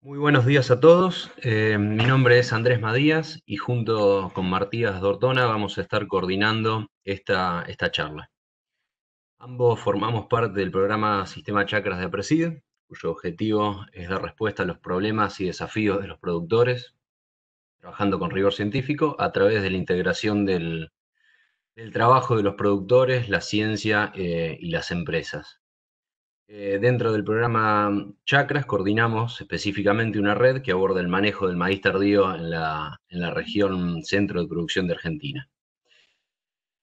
Muy buenos días a todos. Mi nombre es Andrés Madías y junto con Martías Dortona vamos a estar coordinando esta charla. Ambos formamos parte del programa Sistema Chakras de APRESID, cuyo objetivo es dar respuesta a los problemas y desafíos de los productores, trabajando con rigor científico a través de la integración del trabajo de los productores, la ciencia y las empresas. Dentro del programa Chakras coordinamos específicamente una red que aborda el manejo del maíz tardío en la región centro de producción de Argentina.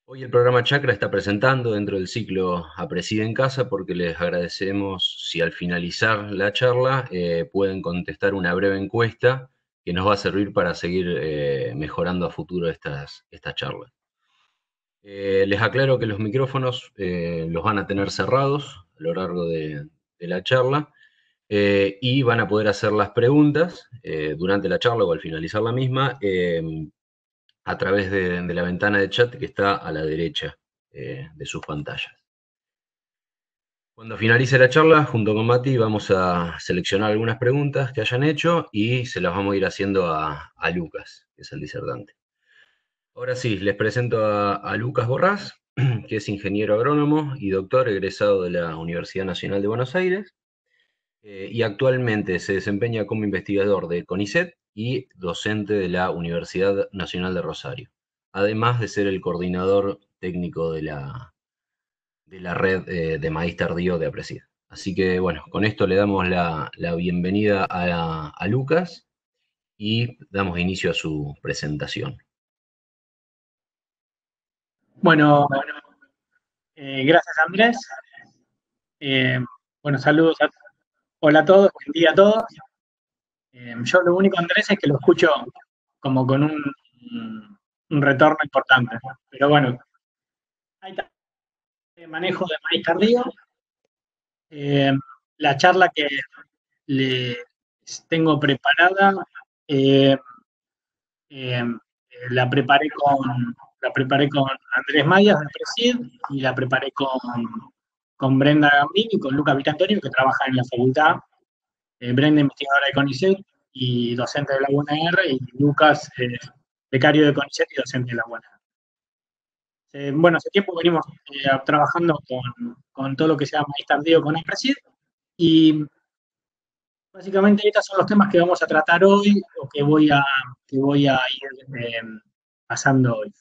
Hoy el programa Chakra está presentando dentro del ciclo Apreside en Casa porque les agradecemos si al finalizar la charla pueden contestar una breve encuesta que nos va a servir para seguir mejorando a futuro estas charlas. Les aclaro que los micrófonos los van a tener cerrados a lo largo de la charla y van a poder hacer las preguntas durante la charla o al finalizar la misma a través de la ventana de chat que está a la derecha de sus pantallas. Cuando finalice la charla, junto con Mati, vamos a seleccionar algunas preguntas que hayan hecho y se las vamos a ir haciendo a Lucas, que es el disertante. Ahora sí, les presento a Lucas Borrás, que es ingeniero agrónomo y doctor egresado de la Universidad Nacional de Buenos Aires, y actualmente se desempeña como investigador de CONICET y docente de la Universidad Nacional de Rosario, además de ser el coordinador técnico de la red de maíz tardío de APRESID. Así que bueno, con esto le damos la bienvenida a Lucas y damos inicio a su presentación. Bueno, gracias Andrés. Eh, bueno, saludos, hola a todos, buen día a todos. Yo lo único, Andrés, es que lo escucho como con un retorno importante. Pero bueno, hay manejo de maíz tardío. Eh, la charla que les tengo preparada, eh, eh, la preparé con Andrés Mayas de Presid y la preparé con Brenda Gambini y con Luca Vitantonio, que trabaja en la facultad. Brenda, investigadora de CONICET y docente de la UNR, y Lucas, becario de CONICET y docente de la UNR. Bueno, hace tiempo venimos trabajando con todo lo que se llama maíz tardío con APRESID, y básicamente estos son los temas que vamos a tratar hoy, o que voy a ir pasando hoy.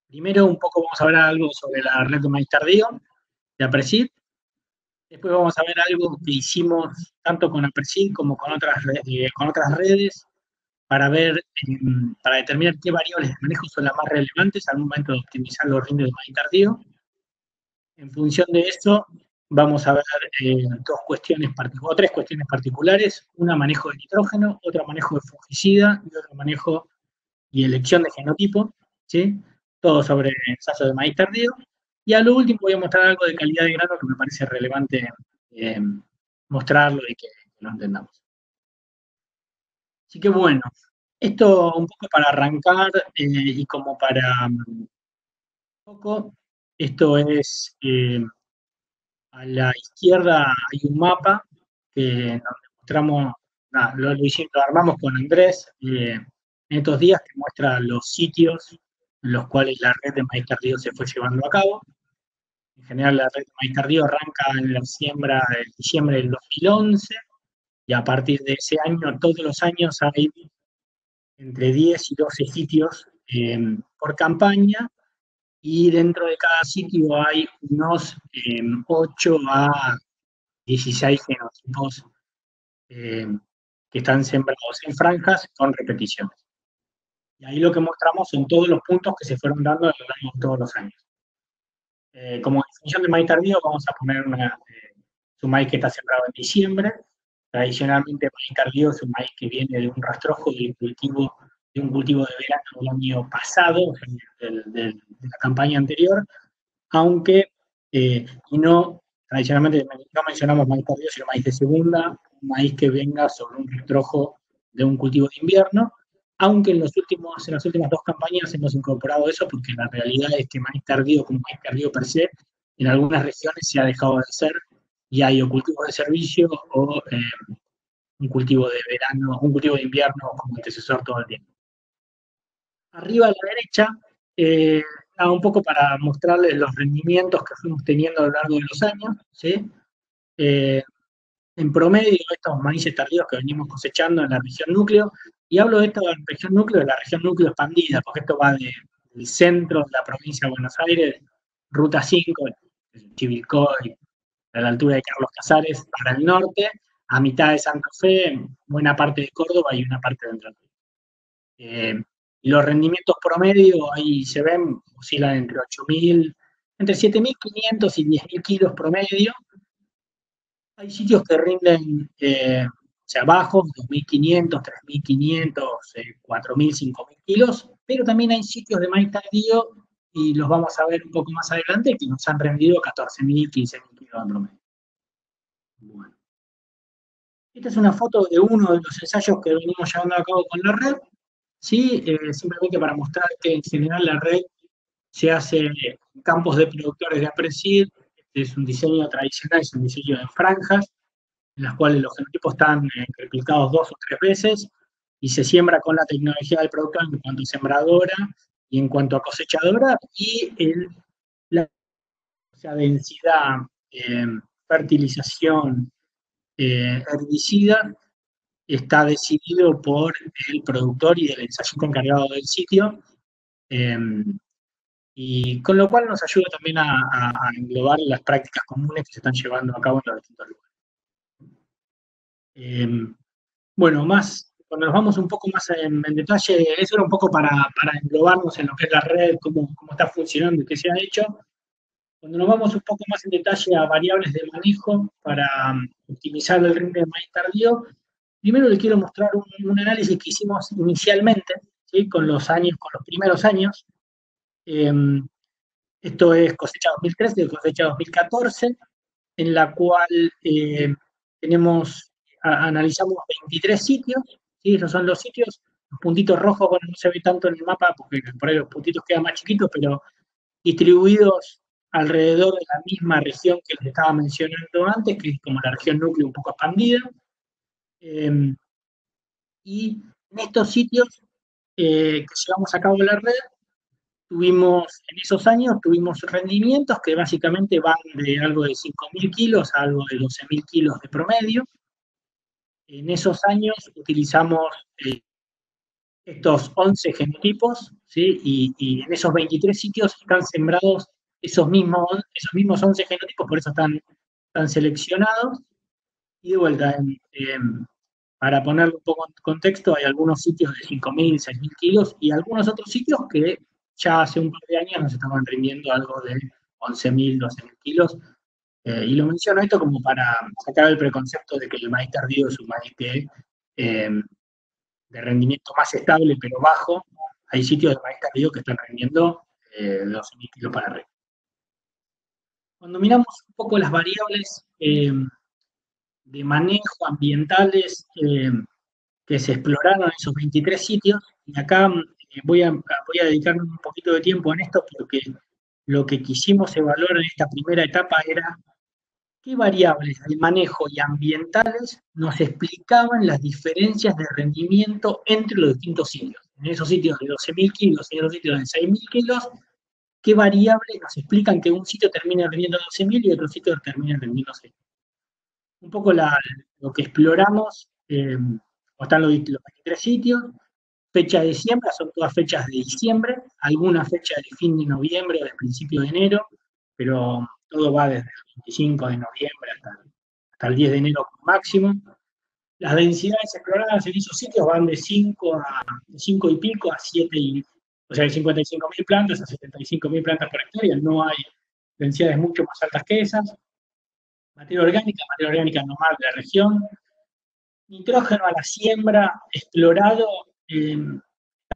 Primero, un poco vamos a ver algo sobre la red de maíz tardío de APRESID. Después vamos a ver algo que hicimos tanto con APRESID como con otras redes para para determinar qué variables de manejo son las más relevantes al momento de optimizar los rindes de maíz tardío. En función de esto, vamos a ver tres cuestiones particulares: una, manejo de nitrógeno; otra, manejo de fungicida; y otro, manejo y elección de genotipo, ¿sí? Todo sobre ensayo de maíz tardío. Y a lo último voy a mostrar algo de calidad de grano que me parece relevante mostrarlo y que lo entendamos. Así que bueno, esto un poco para arrancar y como para un poco, esto es a la izquierda hay un mapa donde mostramos, lo armamos con Andrés en estos días, que muestra los sitios en los cuales la red de maíz tardío se fue llevando a cabo. En general, la red de maíz tardío arranca en la siembra en diciembre del 2011, y a partir de ese año, todos los años hay entre 10 y 12 sitios por campaña, y dentro de cada sitio hay unos 8 a 16 genotipos que están sembrados en franjas con repeticiones. Y ahí lo que mostramos son todos los puntos que se fueron dando a lo largo de todos los años. Como definición de maíz tardío, vamos a poner un maíz que está sembrado en diciembre. Tradicionalmente, maíz tardío es un maíz que viene de un rastrojo de un cultivo de verano del año pasado, de la campaña anterior, aunque tradicionalmente no mencionamos maíz tardío, sino maíz de segunda, un maíz que venga sobre un rastrojo de un cultivo de invierno, aunque en las últimas dos campañas hemos incorporado eso, porque la realidad es que maíz tardío, como maíz tardío per se, en algunas regiones se ha dejado de hacer, y hay o cultivos de servicio o un cultivo de verano, un cultivo de invierno como antecesor todo el tiempo. Arriba a la derecha, un poco para mostrarles los rendimientos que fuimos teniendo a lo largo de los años, ¿sí? En promedio, estos maíces tardíos que venimos cosechando en la región núcleo, y hablo de esta región núcleo, de la región núcleo expandida, porque esto va del centro de la provincia de Buenos Aires, Ruta 5, Chivilcoy, a la altura de Carlos Casares, para el norte, a mitad de Santa Fe, buena parte de Córdoba y una parte de Entre Ríos. Y los rendimientos promedio, ahí se ven, oscilan entre 8.000, entre 7.500 y 10.000 kilos promedio. Hay sitios que rinden, o sea, bajos, 2.500, 3.500, 4.000, 5.000 kilos, pero también hay sitios de maíz tardío, y los vamos a ver un poco más adelante, que nos han rendido 14.000, 15.000 kilos en promedio. Bueno. Esta es una foto de uno de los ensayos que venimos llevando a cabo con la red, ¿sí? Simplemente para mostrar que en general la red se hace en campos de productores de Aprecid. Este es un diseño tradicional, es un diseño de franjas, en las cuales los genotipos están replicados 2 o 3 veces, y se siembra con la tecnología del productor en cuanto a sembradora y en cuanto a cosechadora, y la densidad, fertilización, herbicida, está decidido por el productor y el ensayista encargado del sitio, y con lo cual nos ayuda también a englobar las prácticas comunes que se están llevando a cabo en los distintos lugares. Bueno, cuando nos vamos un poco más en detalle, eso era un poco para englobarnos en lo que es la red, cómo está funcionando y qué se ha hecho. Cuando nos vamos un poco más en detalle a variables de manejo para optimizar el rinde de maíz tardío, primero les quiero mostrar un análisis que hicimos inicialmente, ¿sí? Con los primeros años. Esto es cosecha 2013 y cosecha 2014, en la cual analizamos 23 sitios, ¿sí? Esos son los sitios. Los puntitos rojos, bueno, no se ve tanto en el mapa porque por ahí los puntitos quedan más chiquitos, pero distribuidos alrededor de la misma región que les estaba mencionando antes, que es como la región núcleo un poco expandida. Y en estos sitios que llevamos a cabo la red, en esos años tuvimos rendimientos que básicamente van de algo de 5.000 kilos a algo de 12.000 kilos de promedio. En esos años utilizamos estos 11 genotipos, ¿sí? Y en esos 23 sitios están sembrados esos mismos 11 genotipos, por eso están seleccionados. Y de vuelta, para ponerlo un poco en contexto, hay algunos sitios de 5.000, 6.000 kilos y algunos otros sitios que ya hace un par de años nos estaban rindiendo algo de 11.000, 12.000 kilos. Y lo menciono esto como para sacar el preconcepto de que el maíz tardío es un maíz que de rendimiento más estable pero bajo. Hay sitios de maíz tardío que están rindiendo 12.000 kilos para arriba. Cuando miramos un poco las variables de manejo ambientales que se exploraron en esos 23 sitios, y acá voy a dedicarme un poquito de tiempo en esto porque lo que quisimos evaluar en esta primera etapa era qué variables de manejo y ambientales nos explicaban las diferencias de rendimiento entre los distintos sitios. En esos sitios de 12.000 kilos y en esos sitios de 6.000 kilos, qué variables nos explican que un sitio termine rindiendo 12.000 y otro sitio termine rindiendo 6.000. Un poco lo que exploramos, están los 23 sitios. Fecha de siembra son todas fechas de diciembre, alguna fecha de fin de noviembre o de principio de enero, pero todo va desde el 25 de noviembre hasta el 10 de enero máximo. Las densidades exploradas en esos sitios van de 5 y pico a 7, o sea, de 55.000 plantas a 75.000 plantas por hectárea. No hay densidades mucho más altas que esas. Materia orgánica normal de la región. Nitrógeno a la siembra explorado.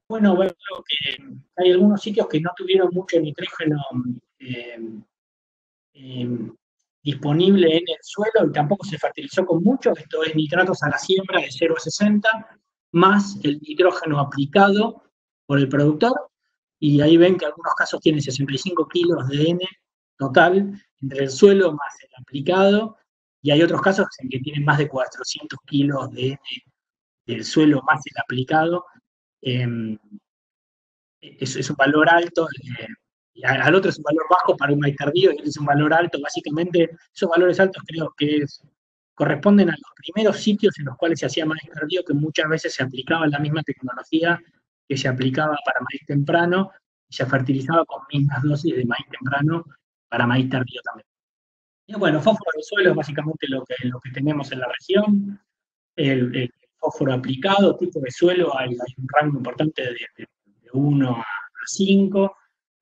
Bueno, ver que hay algunos sitios que no tuvieron mucho nitrógeno disponible en el suelo y tampoco se fertilizó con mucho. Esto es nitratos a la siembra de 0 a 60, más el nitrógeno aplicado por el productor. Y ahí ven que en algunos casos tiene 65 kilos de N total entre el suelo más el aplicado. y hay otros casos en que tienen más de 400 kilos de del suelo más el aplicado. Eh, es un valor alto, y al otro es un valor bajo para un maíz tardío, y este es un valor alto. Básicamente, esos valores altos creo que corresponden a los primeros sitios en los cuales se hacía maíz tardío, que muchas veces se aplicaba la misma tecnología que se aplicaba para maíz temprano, y se fertilizaba con mismas dosis de maíz temprano para maíz tardío también. Y bueno, fósforo de suelo es básicamente lo que tenemos en la región. El fósforo aplicado, tipo de suelo, hay un rango importante de 1 a 5.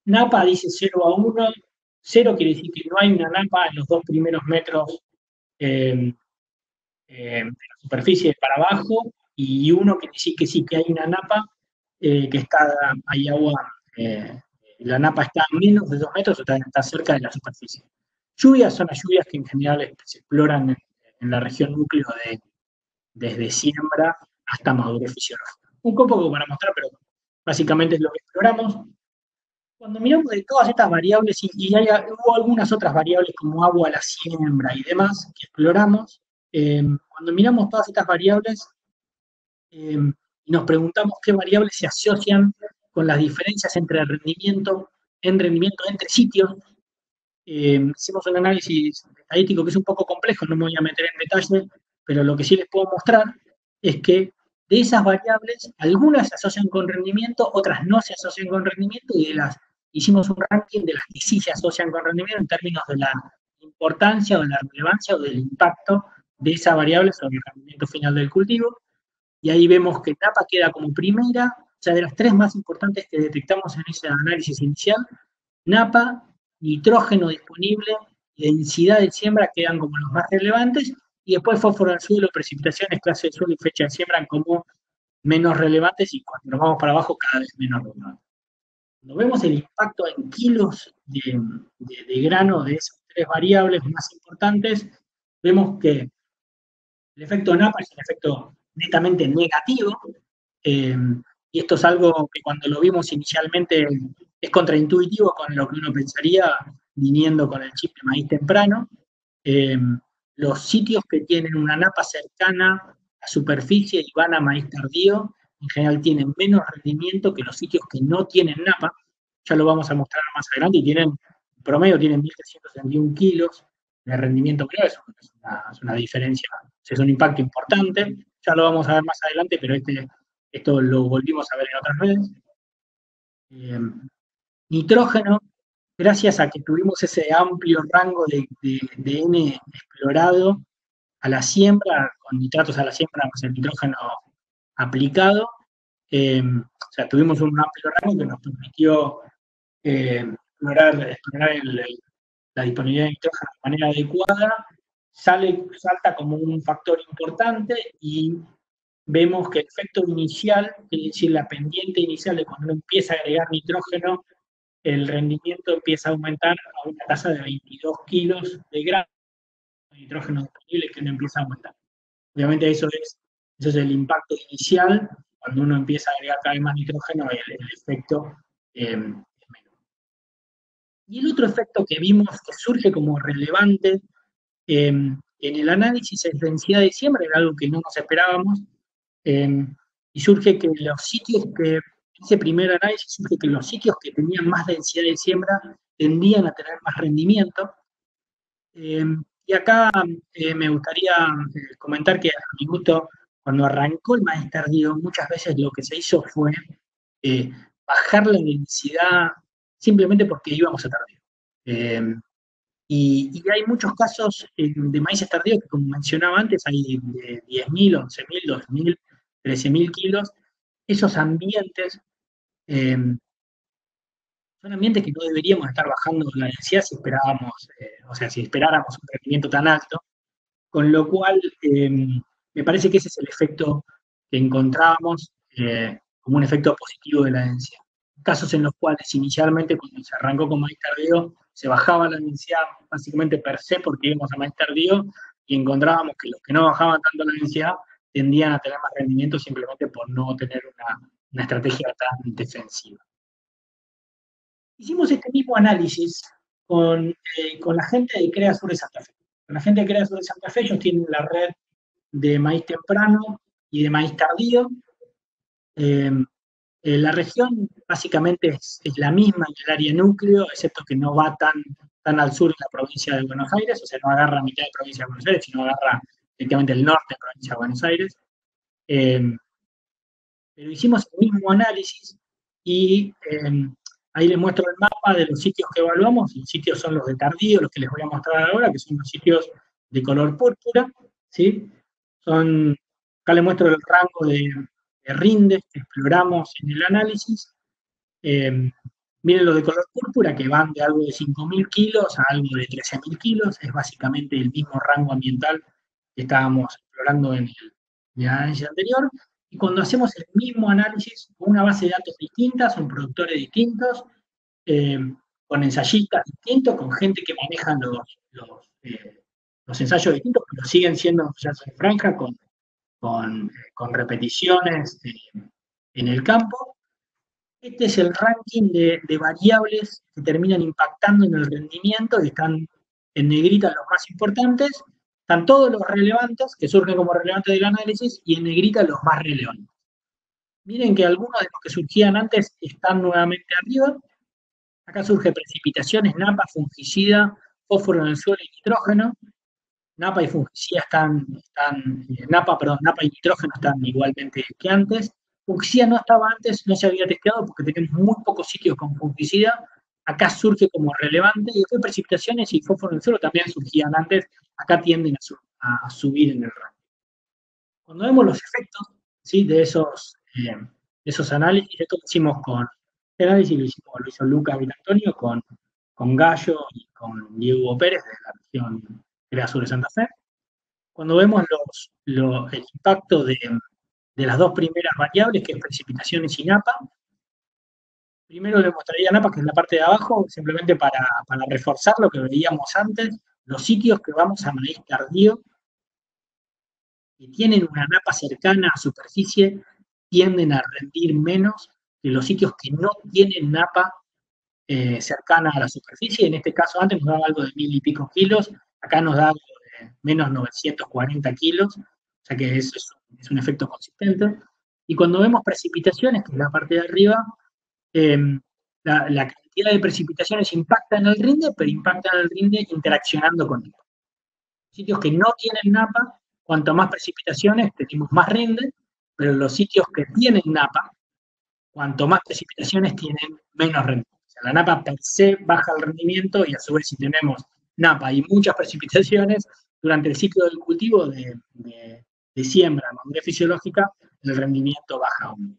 Napa dice 0 a 1. 0 quiere decir que no hay una napa en los 2 primeros metros eh, de la superficie para abajo, y 1 quiere decir que sí que hay una napa, que hay agua, la napa está a menos de 2 metros, o está cerca de la superficie. Lluvias son las lluvias que en general se exploran en la región núcleo desde siembra hasta madurez fisiológica. Un poco para mostrar, pero básicamente es lo que exploramos. Cuando miramos de todas estas variables, hubo algunas otras variables como agua a la siembra y demás que exploramos, cuando miramos todas estas variables y nos preguntamos qué variables se asocian con las diferencias en rendimiento entre sitios, hicimos un análisis estadístico que es un poco complejo, no me voy a meter en detalle, pero lo que sí les puedo mostrar es que de esas variables, algunas se asocian con rendimiento, otras no se asocian con rendimiento, y hicimos un ranking de las que sí se asocian con rendimiento en términos de la importancia o de la relevancia o del impacto de esa variable sobre el rendimiento final del cultivo. Y ahí vemos que Napa queda como primera, o sea, de las tres más importantes que detectamos en ese análisis inicial. Napa, nitrógeno disponible y densidad de siembra quedan como los más relevantes, y después fósforo del suelo, precipitaciones, clase de suelo y fecha de siembra como menos relevantes, y cuando nos vamos para abajo cada vez menos relevantes. Cuando vemos el impacto en kilos de grano de esas tres variables más importantes, vemos que el efecto Napa es un efecto netamente negativo, eh, y esto es algo que cuando lo vimos inicialmente es contraintuitivo con lo que uno pensaría viniendo con el chip de maíz temprano. Eh, los sitios que tienen una napa cercana a superficie y van a maíz tardío, en general tienen menos rendimiento que los sitios que no tienen napa. Ya lo vamos a mostrar más adelante, y en promedio tienen 1.361 kilos de rendimiento, pero es una diferencia, es un impacto importante. Ya lo vamos a ver más adelante, pero esto lo volvimos a ver en otras redes. Nitrógeno, gracias a que tuvimos ese amplio rango de N explorado a la siembra, con nitratos a la siembra, pues el nitrógeno aplicado, o sea, tuvimos un amplio rango que nos permitió explorar la disponibilidad de nitrógeno de manera adecuada. Salta como un factor importante, y vemos que el efecto inicial, es decir, la pendiente inicial de cuando uno empieza a agregar nitrógeno, el rendimiento empieza a aumentar a una tasa de 22 kilos de grano de nitrógeno disponible que uno empieza a aumentar. Obviamente eso es el impacto inicial. Cuando uno empieza a agregar cada vez más nitrógeno, el efecto es menor. Y el otro efecto que vimos que surge como relevante en el análisis es densidad de siembra, era algo que no nos esperábamos, y surge que ese primer análisis surge que los sitios que tenían más densidad de siembra tendían a tener más rendimiento. Y acá me gustaría comentar que a mi gusto, cuando arrancó el maíz tardío, muchas veces lo que se hizo fue eh, bajar la densidad simplemente porque íbamos a tardío. Y hay muchos casos de maíces tardíos que, como mencionaba antes, hay de 10.000, 11.000, 12.000, 13.000 kilos. Esos ambientes eh, son ambientes que no deberíamos estar bajando la densidad si esperábamos, o sea, si esperáramos un rendimiento tan alto, con lo cual me parece que ese es el efecto que encontrábamos como un efecto positivo de la densidad. Casos en los cuales inicialmente, cuando se arrancó con maíz tardío, se bajaba la densidad básicamente per se porque íbamos a maíz tardío, y encontrábamos que los que no bajaban tanto la densidad tendían a tener más rendimiento simplemente por no tener una estrategia tan defensiva. Hicimos este mismo análisis con la gente de CREA Sur de Santa Fe. Con la gente de Crea Sur de Santa Fe, ellos tienen la red de maíz temprano y de maíz tardío. La región básicamente es la misma en el área núcleo, excepto que no va tan al sur en la provincia de Buenos Aires, o sea, no agarra mitad de provincia de Buenos Aires, sino agarra efectivamente el norte de provincia de Buenos Aires. Pero hicimos el mismo análisis y ahí les muestro el mapa de los sitios que evaluamos. Los sitios son los de tardío, los que les voy a mostrar ahora, que son los sitios de color púrpura, ¿sí? Acá les muestro el rango de rindes que exploramos en el análisis. Miren los de color púrpura, que van de algo de 5.000 kilos a algo de 13.000 kilos. Es básicamente el mismo rango ambiental que estábamos explorando en el análisis anterior. Y cuando hacemos el mismo análisis con una base de datos distinta, son productores distintos, con ensayistas distintos, con gente que maneja los ensayos distintos, pero siguen siendo ensayos en franja, con repeticiones en el campo. Este es el ranking de variables que terminan impactando en el rendimiento, y están en negrita los más importantes. Están todos los relevantes, que surgen como relevantes del análisis, y en negrita los más relevantes. Miren que algunos de los que surgían antes están nuevamente arriba. Acá surge precipitaciones, napa, fungicida, fósforo en el suelo y nitrógeno. Napa y fungicida napa y nitrógeno están igualmente que antes. Fungicida no estaba antes, no se había testeado porque tenemos muy pocos sitios con fungicida. Acá surge como relevante, y después precipitaciones y fósforo en el suelo también surgían antes. Acá tienden a subir en el rango. Cuando vemos los efectos, ¿sí?, de esos análisis, esto lo hicimos el análisis lo hizo Luca Vilantonio con Gallo y con Diego Pérez de la región Crea Sur de Santa Fe. Cuando vemos el impacto de las dos primeras variables, que es precipitaciones y napa, primero le mostraría napa, que es la parte de abajo, simplemente para reforzar lo que veíamos antes. Los sitios que vamos a maíz tardío, que tienen una napa cercana a superficie, tienden a rendir menos que los sitios que no tienen napa cercana a la superficie. En este caso antes nos daba algo de 1.000 y pico kilos, acá nos da algo de menos 940 kilos, o sea que eso es un efecto consistente. Y cuando vemos precipitaciones, que es la parte de arriba, la cantidad de precipitaciones impacta en el rinde, pero impacta en el rinde interaccionando con el napa. Sitios que no tienen napa, cuanto más precipitaciones, tenemos más rinde, pero los sitios que tienen napa, cuanto más precipitaciones tienen, menos rendimiento. O sea, la napa per se baja el rendimiento, y a su vez si tenemos napa y muchas precipitaciones, durante el ciclo del cultivo de siembra, madurez fisiológica, el rendimiento baja aún.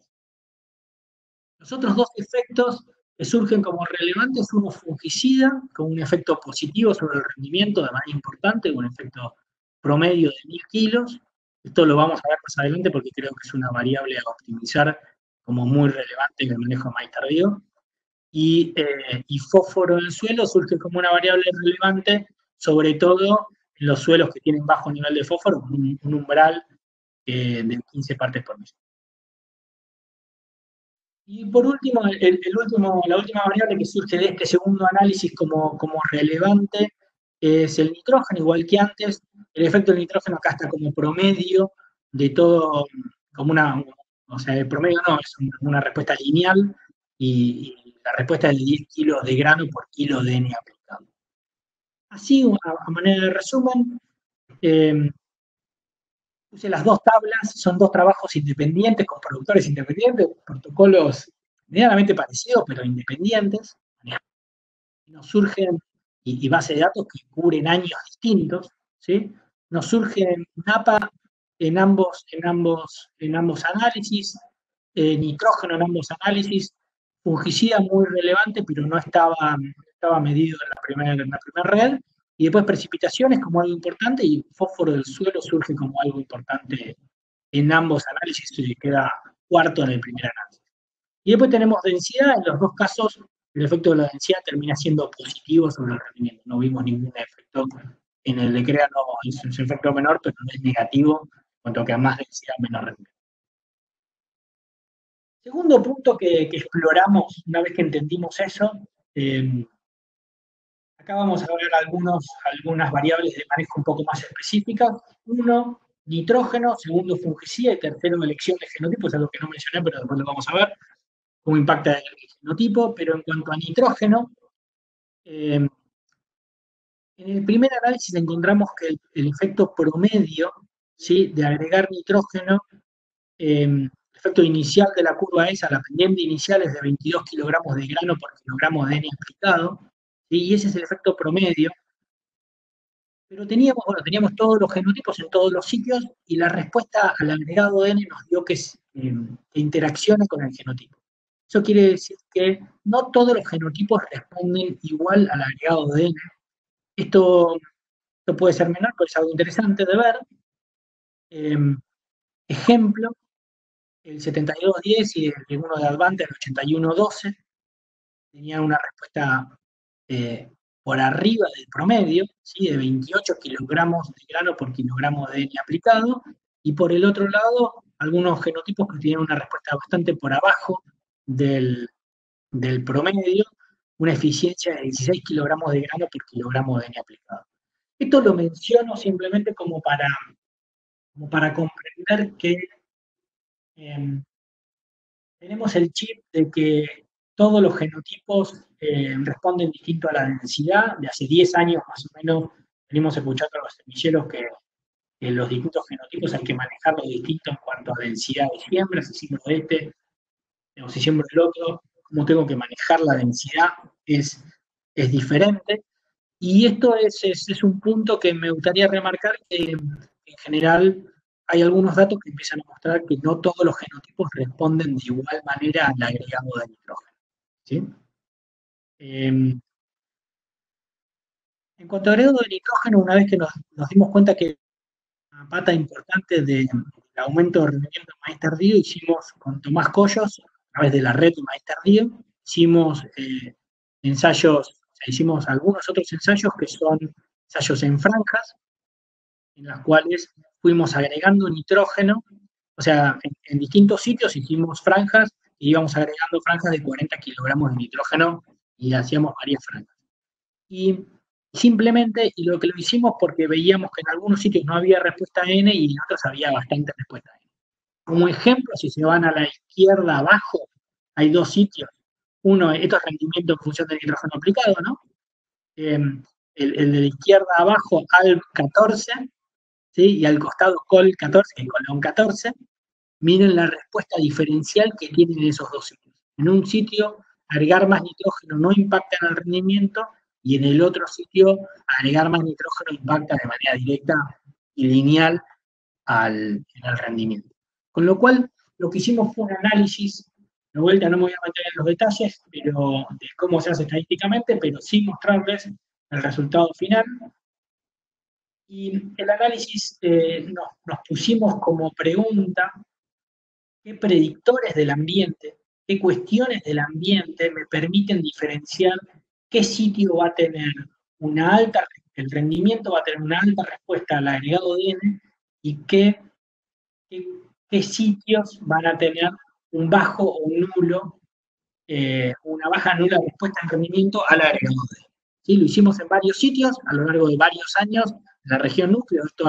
Los otros dos efectos que surgen como relevantes, uno fungicida, con un efecto positivo sobre el rendimiento de manera importante, un efecto promedio de 1.000 kilos. Esto lo vamos a ver más adelante porque creo que es una variable a optimizar como muy relevante en el manejo de maíz tardío. Y fósforo en el suelo surge como una variable relevante, sobre todo en los suelos que tienen bajo nivel de fósforo, un umbral de 15 partes por millón. Y por último, la última variable que surge de este segundo análisis como relevante es el nitrógeno, igual que antes. El efecto del nitrógeno acá está como promedio de todo, o sea, el promedio no, es una respuesta lineal, y la respuesta es de 10 kilos de grano por kilo de N aplicado. Así, a manera de resumen, puse las dos tablas, son dos trabajos independientes, con productores independientes, protocolos medianamente parecidos, pero independientes. Nos surgen, y base de datos que cubren años distintos, ¿sí? Nos surgen napa en ambos análisis, nitrógeno en ambos análisis, fungicida muy relevante, pero no estaba medido en la primera red, y después precipitaciones como algo importante, y fósforo del suelo surge como algo importante en ambos análisis, y queda cuarto en el primer análisis. Y después tenemos densidad. En los dos casos el efecto de la densidad termina siendo positivo sobre el rendimiento. No vimos ningún efecto. En el de Crea no es un efecto menor, pero no es negativo, cuanto que a más densidad, menos rendimiento. Segundo punto que exploramos una vez que entendimos eso, Acá vamos a ver algunas variables de manejo un poco más específicas. Uno, nitrógeno, segundo, fungicida y tercero, elección de genotipos, es algo que no mencioné, pero después lo vamos a ver, cómo impacta el genotipo. Pero en cuanto a nitrógeno, en el primer análisis encontramos que el efecto promedio, ¿sí?, de agregar nitrógeno, el efecto inicial de la curva esa, la pendiente inicial es de 22 kilogramos de grano por kilogramo de N aplicado, ¿sí?, y ese es el efecto promedio. Pero teníamos todos los genotipos en todos los sitios y la respuesta al agregado de N nos dio que interacciona con el genotipo. Eso quiere decir que no todos los genotipos responden igual al agregado de N. Esto puede ser menor, pero es algo interesante de ver. Ejemplo, el 7210 y el uno de Advante, el 8112, tenían una respuesta por arriba del promedio, ¿sí?, de 28 kilogramos de grano por kilogramo de N aplicado, y por el otro lado, algunos genotipos que tenían una respuesta bastante por abajo del promedio, una eficiencia de 16 kilogramos de grano por kilogramo de N aplicado. Esto lo menciono simplemente como para comprender que tenemos el chip de que todos los genotipos responden distinto a la densidad. De hace 10 años más o menos venimos escuchando a los semilleros que los distintos genotipos hay que manejarlos distintos en cuanto a densidad de siembra. Si siembro o si siembro el otro, cómo tengo que manejar la densidad es diferente. Y esto es un punto que me gustaría remarcar, que en general hay algunos datos que empiezan a mostrar que no todos los genotipos responden de igual manera al agregado de nitrógeno, ¿sí? En cuanto al agregado de nitrógeno, una vez que nos dimos cuenta que una pata importante del aumento de rendimiento de maíz tardío, hicimos con Tomás Collos, a través de la red de maíz tardío, hicimos ensayos, o sea, hicimos algunos otros ensayos que son ensayos en franjas, en las cuales fuimos agregando nitrógeno, o sea, en distintos sitios hicimos franjas y íbamos agregando franjas de 40 kilogramos de nitrógeno y hacíamos varias franjas. Y simplemente, y lo hicimos porque veíamos que en algunos sitios no había respuesta N y en otros había bastante respuesta N. Como ejemplo, si se van a la izquierda abajo, hay dos sitios. Uno, esto es rendimiento en función del nitrógeno aplicado, ¿no? El de la izquierda abajo, ALB 14, ¿sí?, y al costado COL 14 y COLON 14, miren la respuesta diferencial que tienen esos dos sitios. En un sitio, agregar más nitrógeno no impacta en el rendimiento, y en el otro sitio, agregar más nitrógeno impacta de manera directa y lineal en el rendimiento. Con lo cual, lo que hicimos fue un análisis, de vuelta no me voy a meter en los detalles de cómo se hace estadísticamente, pero sí mostrarles el resultado final. Y el análisis nos pusimos como pregunta qué predictores del ambiente, qué cuestiones del ambiente me permiten diferenciar qué sitio va a tener el rendimiento va a tener una alta respuesta al agregado de N y qué sitios van a tener un bajo o nulo, una baja nula respuesta al rendimiento al agregado de N. ¿Sí? Lo hicimos en varios sitios a lo largo de varios años en la región núcleo. Esto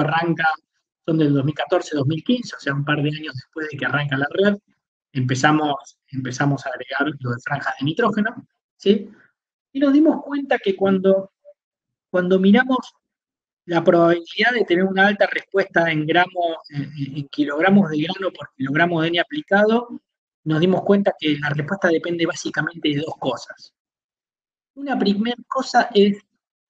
son del 2014-2015, o sea, un par de años después de que arranca la red, empezamos a agregar lo de franjas de nitrógeno, ¿sí? Y nos dimos cuenta que cuando miramos la probabilidad de tener una alta respuesta en kilogramos de grano por kilogramo de N aplicado, nos dimos cuenta que la respuesta depende básicamente de dos cosas. Una primera cosa es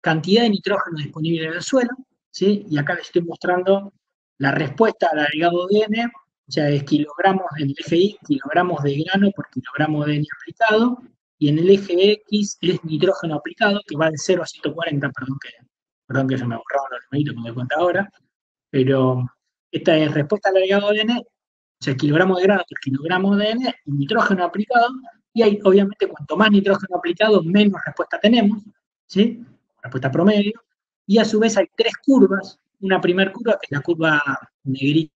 cantidad de nitrógeno disponible en el suelo, ¿sí? Y acá les estoy mostrando la respuesta al agregado de N, o sea, es kilogramos en el eje Y, kilogramos de grano por kilogramo de N aplicado, y en el eje X es nitrógeno aplicado, que va de 0 a 140, perdón que se me borraron los numeritos, me doy cuenta ahora, pero esta es respuesta al agregado de N, o sea, kilogramos de grano por kilogramo de N, y nitrógeno aplicado, y ahí, obviamente, cuanto más nitrógeno aplicado, menos respuesta tenemos, ¿sí? Respuesta promedio, y a su vez hay tres curvas. Una primera curva, que es la curva negrita,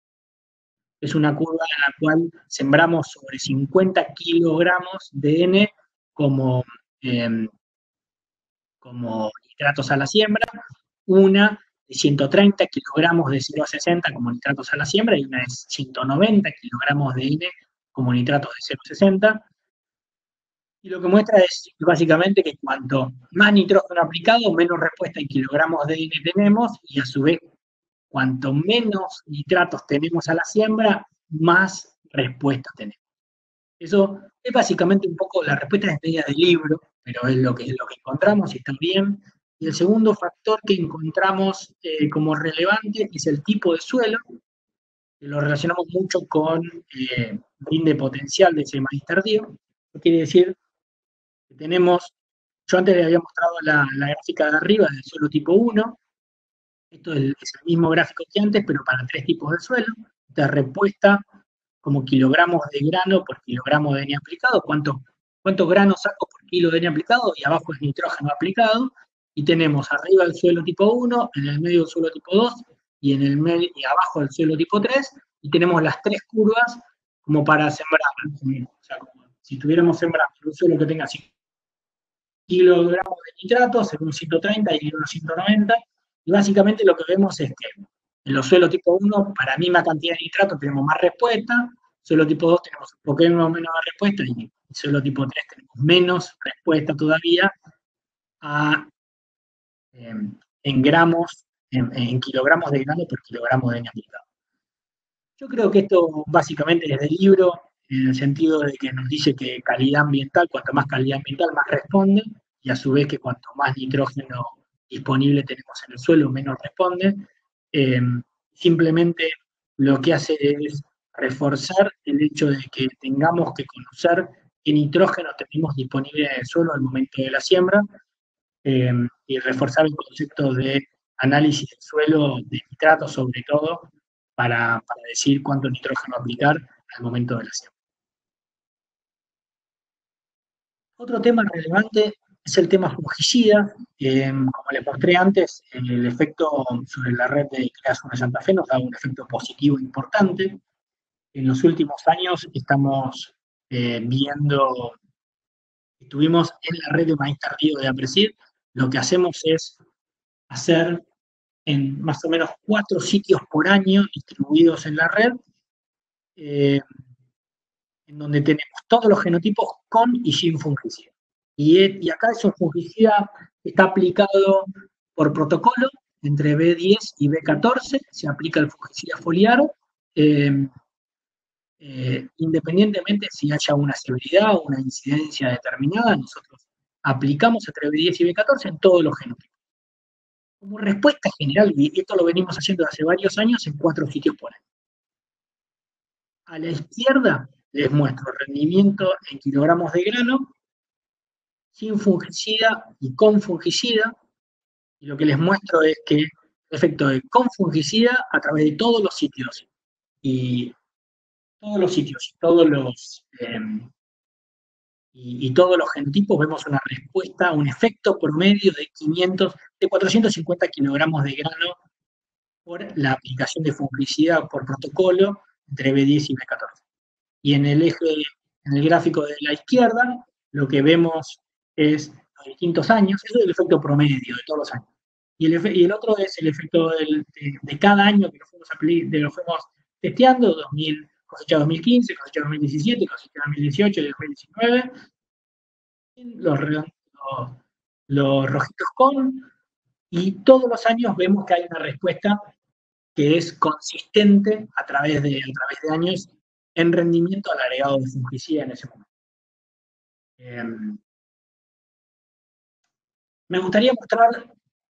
es una curva en la cual sembramos sobre 50 kilogramos de N como nitratos a la siembra, una de 130 kilogramos de 0 a 60 como nitratos a la siembra y una de 190 kilogramos de N como nitratos de 0 a 60. Y lo que muestra es básicamente que cuanto más nitrógeno aplicado, menos respuesta en kilogramos de N tenemos, y a su vez, cuanto menos nitratos tenemos a la siembra, más respuesta tenemos. Eso es básicamente un poco, la respuesta es media del libro, pero es lo que encontramos y está bien. Y el segundo factor que encontramos como relevante es el tipo de suelo, que lo relacionamos mucho con rinde potencial de ese maíz tardío. Eso quiere decir que tenemos, yo antes le había mostrado la gráfica de arriba del suelo tipo 1, esto es el mismo gráfico que antes, pero para 3 tipos de suelo, de respuesta como kilogramos de grano por kilogramo de N aplicado, cuántos granos saco por kilo de N aplicado, y abajo es nitrógeno aplicado, y tenemos arriba el suelo tipo 1, en el medio el suelo tipo 2, y abajo el suelo tipo 3, y tenemos las 3 curvas como para sembrar. O sea, como si estuviéramos sembrando un suelo que tenga 5 kilogramos de nitratos, en un 130 y en un 190, y básicamente lo que vemos es que en los suelos tipo 1, para misma cantidad de nitratos tenemos más respuesta, suelo tipo 2 tenemos un poquito menos respuesta, y suelo tipo 3 tenemos menos respuesta todavía en gramos, en kilogramos de grano por kilogramo de N aplicado. Yo creo que esto básicamente es del libro, en el sentido de que nos dice que calidad ambiental, cuanto más calidad ambiental, más responde, y a su vez que cuanto más nitrógeno disponible tenemos en el suelo, menos responde. Simplemente lo que hace es reforzar el hecho de que tengamos que conocer qué nitrógeno tenemos disponible en el suelo al momento de la siembra, y reforzar el concepto de análisis del suelo, de nitratos sobre todo, para decir cuánto nitrógeno aplicar al momento de la siembra. Otro tema relevante es el tema fungicida. Como les mostré antes, el efecto sobre la red de creación de Santa Fe nos da un efecto positivo importante. En los últimos años estamos viendo, estuvimos en la red de maíz tardío de Aprecid. Lo que hacemos es hacer en más o menos 4 sitios por año distribuidos en la red, en donde tenemos todos los genotipos con y sin fungicida. Y acá es un fungicida que está aplicado por protocolo entre B10 y B14, se aplica el fungicida foliar, independientemente si haya una severidad o una incidencia determinada, nosotros aplicamos entre B10 y B14 en todos los genotipos. Como respuesta general, y esto lo venimos haciendo hace varios años, en 4 sitios por año. A la izquierda les muestro rendimiento en kilogramos de grano, sin fungicida y con fungicida, y lo que les muestro es que el efecto de con fungicida a través de todos los sitios, y todos los genotipos vemos una respuesta, un efecto promedio de 450 kilogramos de grano por la aplicación de fungicida por protocolo entre B10 y B14. Y en el gráfico de la izquierda, lo que vemos es los distintos años, eso es el efecto promedio de todos los años. Y el otro es el efecto de cada año que lo fuimos testeando, cosecha 2015, cosecha 2017, cosecha 2018 y 2019. Los rojitos con, y todos los años vemos que hay una respuesta que es consistente a través de años en rendimiento al agregado de fungicida en ese momento. Me gustaría mostrar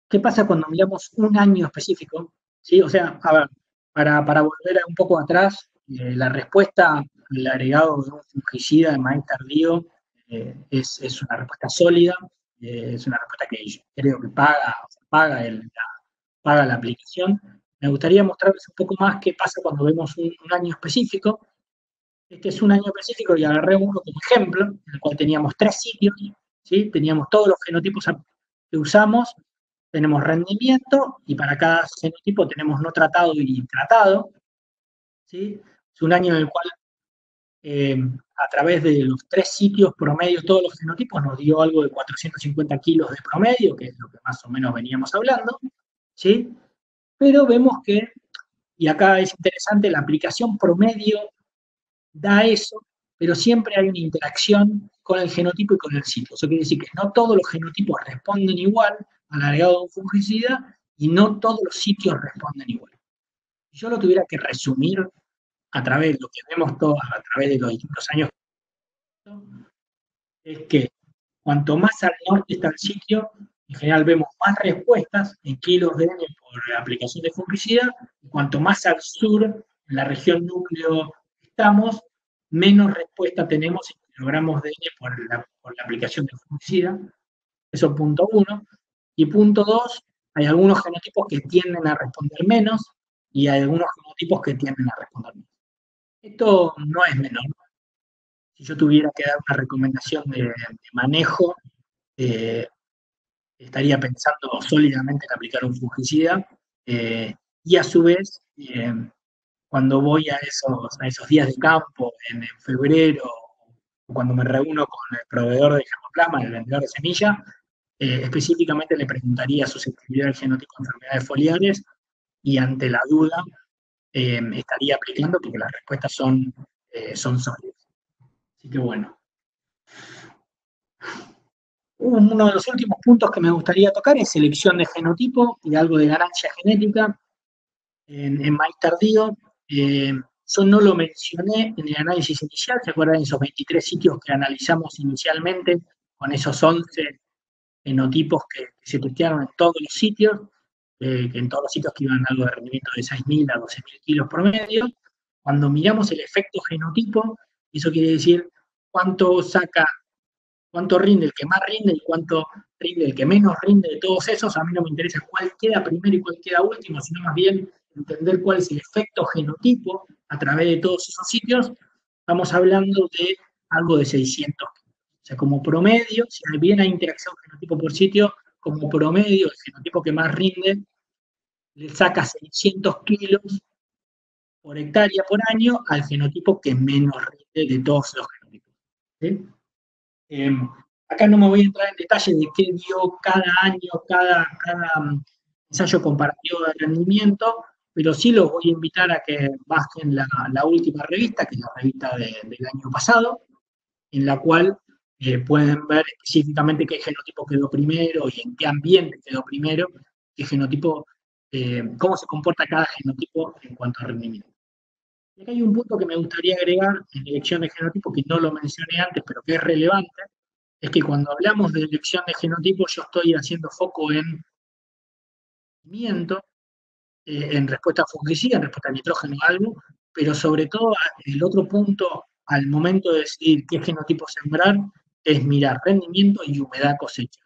qué pasa cuando miramos un año específico, ¿sí? O sea, a ver, para volver un poco atrás, la respuesta al agregado de un fungicida en maíz tardío es una respuesta sólida, es una respuesta que yo creo que paga la aplicación. Me gustaría mostrarles un poco más qué pasa cuando vemos un año específico. Este es un año específico y agarré uno como ejemplo, en el cual teníamos 3 sitios, ¿sí? Teníamos todos los genotipos que usamos, tenemos rendimiento, y para cada genotipo tenemos no tratado y tratado, ¿sí? Es un año en el cual a través de los 3 sitios promedio, todos los genotipos, nos dio algo de 450 kilos de promedio, que es lo que más o menos veníamos hablando, ¿sí? Pero vemos que, y acá es interesante, la aplicación promedio da eso, pero siempre hay una interacción con el genotipo y con el sitio. Eso quiere decir que no todos los genotipos responden igual al agregado de un fungicida y no todos los sitios responden igual. Si yo lo tuviera que resumir a través de lo que vemos todos, a través de los distintos años, es que cuanto más al norte está el sitio, en general vemos más respuestas en kilos de N por aplicación de fungicida, y cuanto más al sur, en la región núcleo estamos, menos respuesta tenemos en kilogramos de N por la aplicación de fungicida. Eso es punto 1. Y punto 2, hay algunos genotipos que tienden a responder menos y hay algunos genotipos que tienden a responder menos. Esto no es menor. Si yo tuviera que dar una recomendación de manejo, estaría pensando sólidamente en aplicar un fungicida, y a su vez, cuando voy a esos días de campo en febrero, o cuando me reúno con el proveedor de germoplasma, el vendedor de semilla, específicamente le preguntaría susceptibilidad al genotipo de enfermedades foliares, y ante la duda estaría aplicando porque las respuestas son sólidas. Así que bueno. Uno de los últimos puntos que me gustaría tocar es selección de genotipo y algo de ganancia genética en maíz tardío. Yo no lo mencioné en el análisis inicial, ¿se acuerdan de esos 23 sitios que analizamos inicialmente con esos 11 genotipos que se testearon en todos los sitios, en todos los sitios que iban algo de rendimiento de 6.000 a 12.000 kilos promedio? Cuando miramos el efecto genotipo, eso quiere decir cuánto rinde el que más rinde y cuánto rinde el que menos rinde de todos esos. A mí no me interesa cuál queda primero y cuál queda último, sino más bien entender cuál es el efecto genotipo a través de todos esos sitios. Estamos hablando de algo de 600. O sea, como promedio, si bien hay interacción genotipo por sitio, como promedio, el genotipo que más rinde le saca 600 kilos por hectárea por año al genotipo que menos rinde de todos los genotipos. ¿Sí? Acá no me voy a entrar en detalle de qué dio cada año, cada ensayo comparativo de rendimiento, pero sí los voy a invitar a que bajen la última revista, que es la revista del año pasado, en la cual pueden ver específicamente qué genotipo quedó primero y en qué ambiente quedó primero, qué genotipo, cómo se comporta cada genotipo en cuanto a rendimiento. Y acá hay un punto que me gustaría agregar en elección de genotipo, que no lo mencioné antes, pero que es relevante, es que cuando hablamos de elección de genotipo, yo estoy haciendo foco en rendimiento, en respuesta a fungicida, en respuesta a nitrógeno algo, pero sobre todo el otro punto al momento de decidir qué genotipo sembrar es mirar rendimiento y humedad cosecha.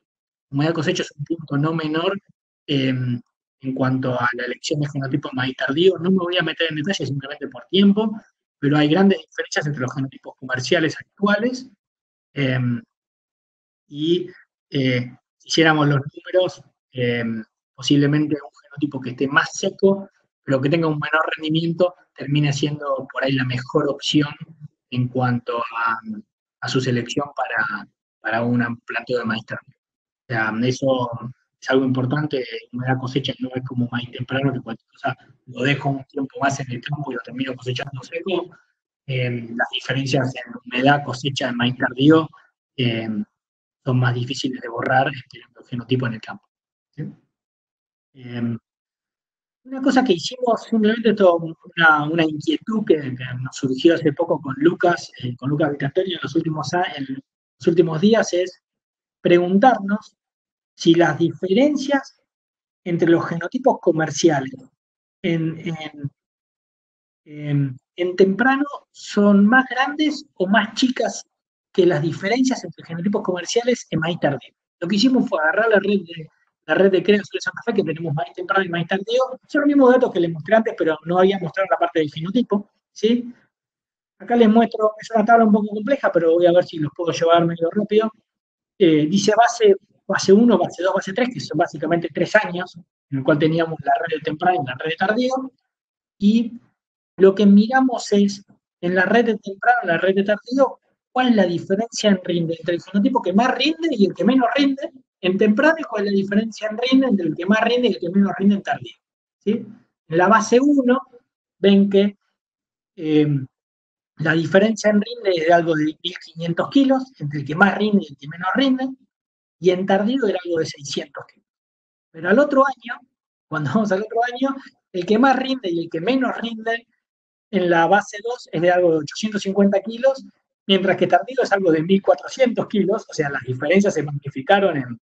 Humedad cosecha es un punto no menor en cuanto a la elección de genotipo maíz tardío. No me voy a meter en detalle simplemente por tiempo, pero hay grandes diferencias entre los genotipos comerciales actuales y si hiciéramos los números, posiblemente un genotipo que esté más seco, pero que tenga un menor rendimiento, termine siendo por ahí la mejor opción en cuanto a su selección para un planteo de maíz tardío. O sea, eso es algo importante. Humedad cosecha no es como maíz temprano, que cualquier cosa lo dejo un tiempo más en el campo y lo termino cosechando seco. Las diferencias en humedad cosecha de maíz tardío son más difíciles de borrar teniendo el genotipo en el campo. ¿Sí? Una cosa que hicimos, simplemente esto, una inquietud que nos surgió hace poco con Lucas Vitantonio en los últimos días, es preguntarnos si las diferencias entre los genotipos comerciales en temprano son más grandes o más chicas que las diferencias entre genotipos comerciales en maíz tardío. Lo que hicimos fue agarrar la red de CREA de Santa Fe, que tenemos maíz temprano y maíz tardío. Son los mismos datos que les mostré antes, pero no había mostrado la parte del genotipo, ¿sí? Acá les muestro, es una tabla un poco compleja, pero voy a ver si los puedo llevar medio rápido. Dice base 1, base 2, base 3, que son básicamente 3 años, en el cual teníamos la red de temprano y la red de tardío, y lo que miramos es, en la red de temprano, en la red de tardío, cuál es la diferencia en rinde entre el genotipo que más rinde y el que menos rinde en temprano, y cuál es la diferencia en rinde entre el que más rinde y el que menos rinde en tardío. ¿Sí? En la base 1 ven que la diferencia en rinde es de algo de 1.500 kilos entre el que más rinde y el que menos rinde, y en tardío era algo de 600 kilos. Pero al otro año, cuando vamos al otro año, el que más rinde y el que menos rinde en la base 2 es de algo de 850 kilos, mientras que tardío es algo de 1.400 kilos, o sea, las diferencias se magnificaron en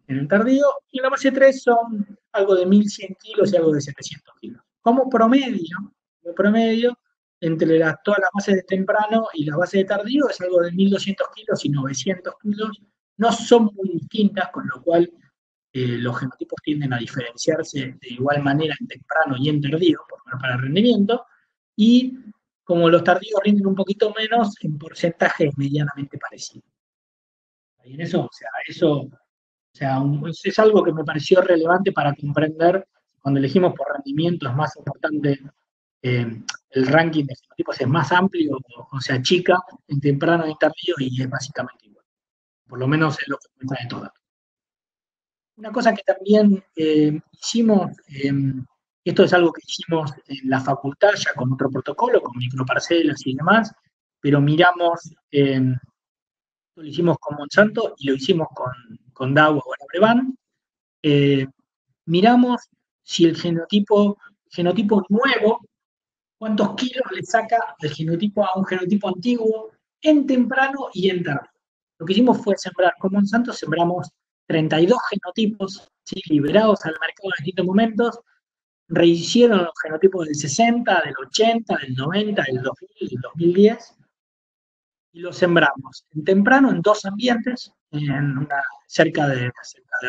el tardío, y en la base 3 son algo de 1.100 kilos y algo de 700 kilos. Como promedio entre todas las bases de temprano y las bases de tardío es algo de 1.200 kilos y 900 kilos, no son muy distintas, con lo cual los genotipos tienden a diferenciarse de igual manera en temprano y en tardío, por lo menos para el rendimiento, y como los tardíos rinden un poquito menos, en porcentaje es medianamente parecido. Y en eso, es algo que me pareció relevante para comprender cuando elegimos por rendimiento es más importante, el ranking de genotipos es más amplio o se achica en temprano y en tardío y es básicamente igual. Por lo menos es lo que me trae toda. Una cosa que también hicimos, esto es algo que hicimos en la facultad ya con otro protocolo, con microparcelas y demás, pero miramos, lo hicimos con Monsanto y lo hicimos con Dow o Brevant, miramos si el genotipo nuevo, cuántos kilos le saca el genotipo a un genotipo antiguo en temprano y en tardío. Lo que hicimos fue sembrar, con Monsanto sembramos 32 genotipos, ¿sí?, liberados al mercado en distintos momentos, rehicieron los genotipos del 60, del 80, del 90, del 2000, del 2010, y los sembramos en temprano en 2 ambientes, cerca de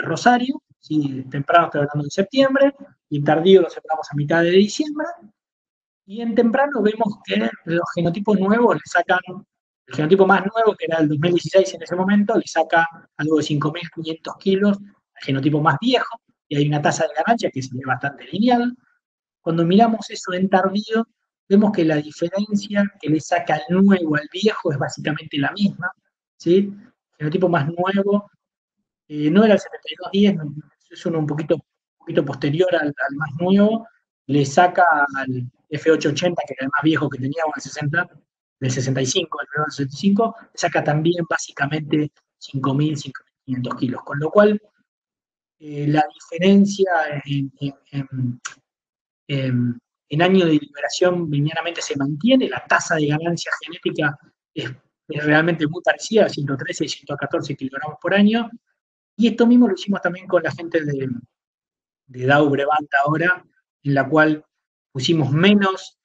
Rosario, ¿sí? Temprano estoy hablando de septiembre, y en tardío lo sembramos a mitad de diciembre, y en temprano vemos que los genotipos nuevos le sacan, el genotipo más nuevo, que era el 2016 en ese momento, le saca algo de 5.500 kilos al genotipo más viejo, y hay una tasa de ganancia que se ve bastante lineal. Cuando miramos eso en tardío, vemos que la diferencia que le saca el nuevo al viejo es básicamente la misma, ¿sí? El genotipo más nuevo no era el 7210, es uno un poquito posterior al más nuevo, le saca al F880, que era el más viejo que teníamos, el 60, del 65, el primero del 65, le saca también básicamente 5.000, 5.500 kilos, con lo cual la diferencia en año de liberación linealmente se mantiene, la tasa de ganancia genética es realmente muy parecida, 113 y 114 kilogramos por año, y esto mismo lo hicimos también con la gente de Dow Brevant ahora, en la cual pusimos menos,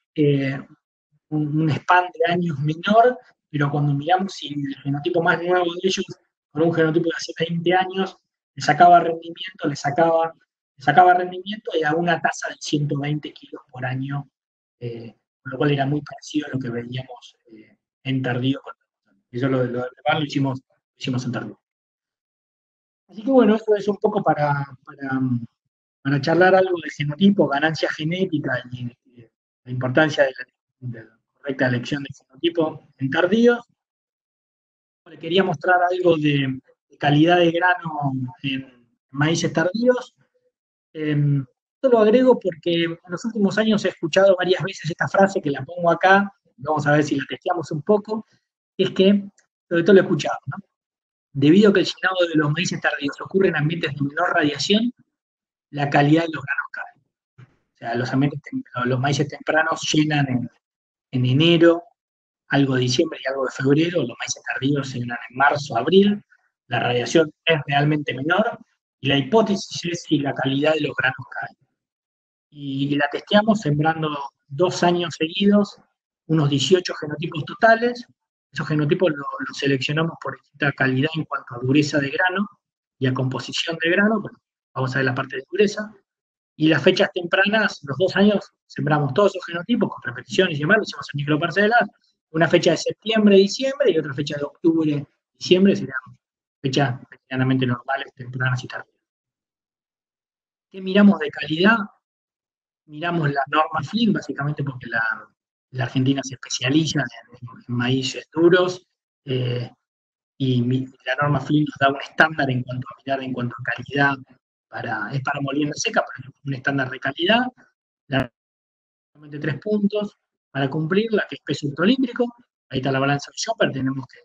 un span de años menor, pero cuando miramos si el genotipo más nuevo de ellos, con un genotipo de hace 20 años, le sacaba rendimiento y a una tasa de 120 kilos por año, con lo cual era muy parecido a lo que veíamos en tardío. Eso lo de Brevant lo hicimos en tardío. Así que bueno, eso es un poco para charlar algo de genotipo, ganancia genética y la importancia de la correcta elección de genotipo en tardíos. Le quería mostrar algo de calidad de grano en maíces tardíos. Esto lo agrego porque en los últimos años he escuchado varias veces esta frase que la pongo acá, vamos a ver si la testeamos un poco, es que, sobre todo lo he escuchado, ¿no? Debido a que el llenado de los maíces tardíos ocurre en ambientes de menor radiación, la calidad de los granos cae. O sea, los maíces tempranos llenan en enero, algo de diciembre y algo de febrero, los maíces tardíos se llenan en marzo, abril, la radiación es realmente menor, y la hipótesis es si la calidad de los granos cae. Y la testeamos sembrando 2 años seguidos, unos 18 genotipos totales. Esos genotipos los seleccionamos por distinta calidad en cuanto a dureza de grano y a composición de grano. Bueno, vamos a ver la parte de dureza. Y las fechas tempranas, los 2 años, sembramos todos esos genotipos con repeticiones y demás, lo hicimos en microparcelas. Una fecha de septiembre, diciembre y otra fecha de octubre, diciembre, serían fechas medianamente normales, tempranas y tardías. ¿Qué miramos de calidad? Miramos la norma FLIN, básicamente porque la Argentina se especializa en maíces duros, y la norma Flynn nos da un estándar en cuanto a mirar, en cuanto a calidad, es para molienda seca, pero es un estándar de calidad, solamente 3 puntos para cumplirla, que es peso hectolítrico, ahí está la balanza de Shopper, tenemos que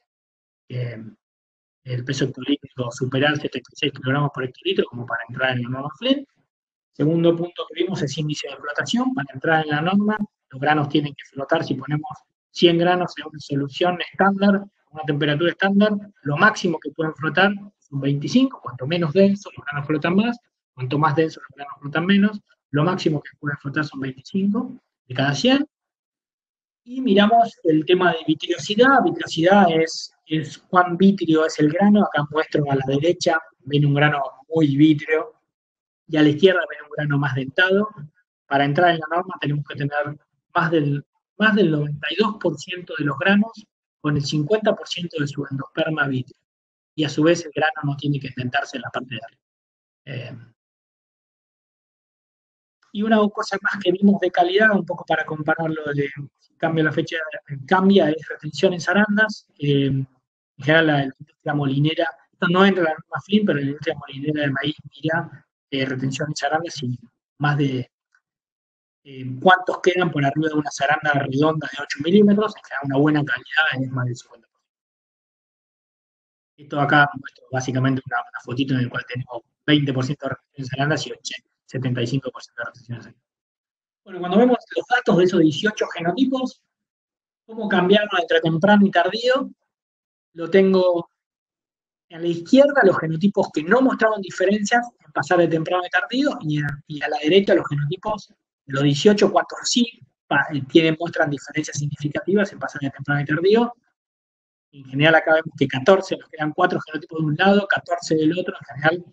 el peso hectolítrico superar 76 kilogramos por hectolitro como para entrar en la norma Flynn. Segundo punto que vimos es índice de flotación. Para entrar en la norma, los granos tienen que flotar. Si ponemos 100 granos en una solución estándar, una temperatura estándar, lo máximo que pueden flotar son 25. Cuanto menos denso, los granos flotan más. Cuanto más denso, los granos flotan menos. Lo máximo que pueden flotar son 25 de cada 100. Y miramos el tema de vitriosidad. Vitriosidad es cuán vitrio es el grano. Acá muestro a la derecha, ven un grano muy vítreo, y a la izquierda ven un grano más dentado. Para entrar en la norma tenemos que tener más del 92% de los granos con el 50% de su endosperma vítreo. Y a su vez el grano no tiene que dentarse en la parte de arriba. Y una cosa más que vimos de calidad, un poco para compararlo, cambia la fecha, cambia, es retención en zarandas. En general la industria molinera, esto no entra en la norma Flynn, pero la industria molinera de maíz mira retención en zarandas y más de cuántos quedan por arriba de una zaranda redonda de 8 milímetros, en general una buena calidad es más del 50%. Esto acá muestro básicamente una fotito en la cual tenemos 20% de retención en zarandas y 75% de retención en zarandas. Bueno, cuando vemos los datos de esos 18 genotipos, cómo cambiaron entre temprano y tardío, lo tengo a la izquierda, los genotipos que no mostraban diferencias en pasar de temprano y tardío, y a la derecha los genotipos de los 18, cuantos sí muestran diferencias significativas en pasar de temprano y tardío. En general acá vemos que 14, nos quedan 4 genotipos de un lado, 14 del otro en general.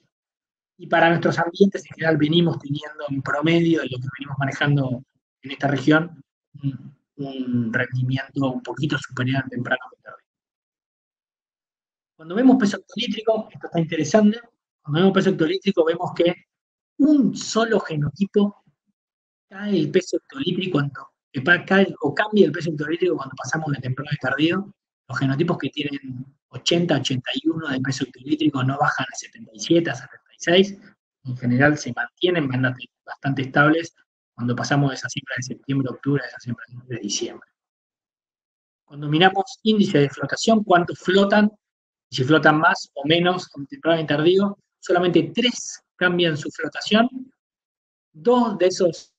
Y para nuestros ambientes en general venimos teniendo en promedio de lo que venimos manejando en esta región un rendimiento un poquito superior al temprano que tardío. Cuando vemos peso hectolítrico, esto está interesante, cuando vemos peso hectolítrico vemos que un solo genotipo cae el peso hectolítrico o cambia el peso hectolítrico cuando pasamos de temprano y tardío. Los genotipos que tienen 80, 81 de peso hectolítrico no bajan a 77, a 76. En general se mantienen bastante estables cuando pasamos de esa cifra de septiembre a octubre a esa cifra de diciembre. Cuando miramos índice de flotación, cuántos flotan, si flotan más o menos en temprano y tardío, solamente 3 cambian su flotación, 2 de esos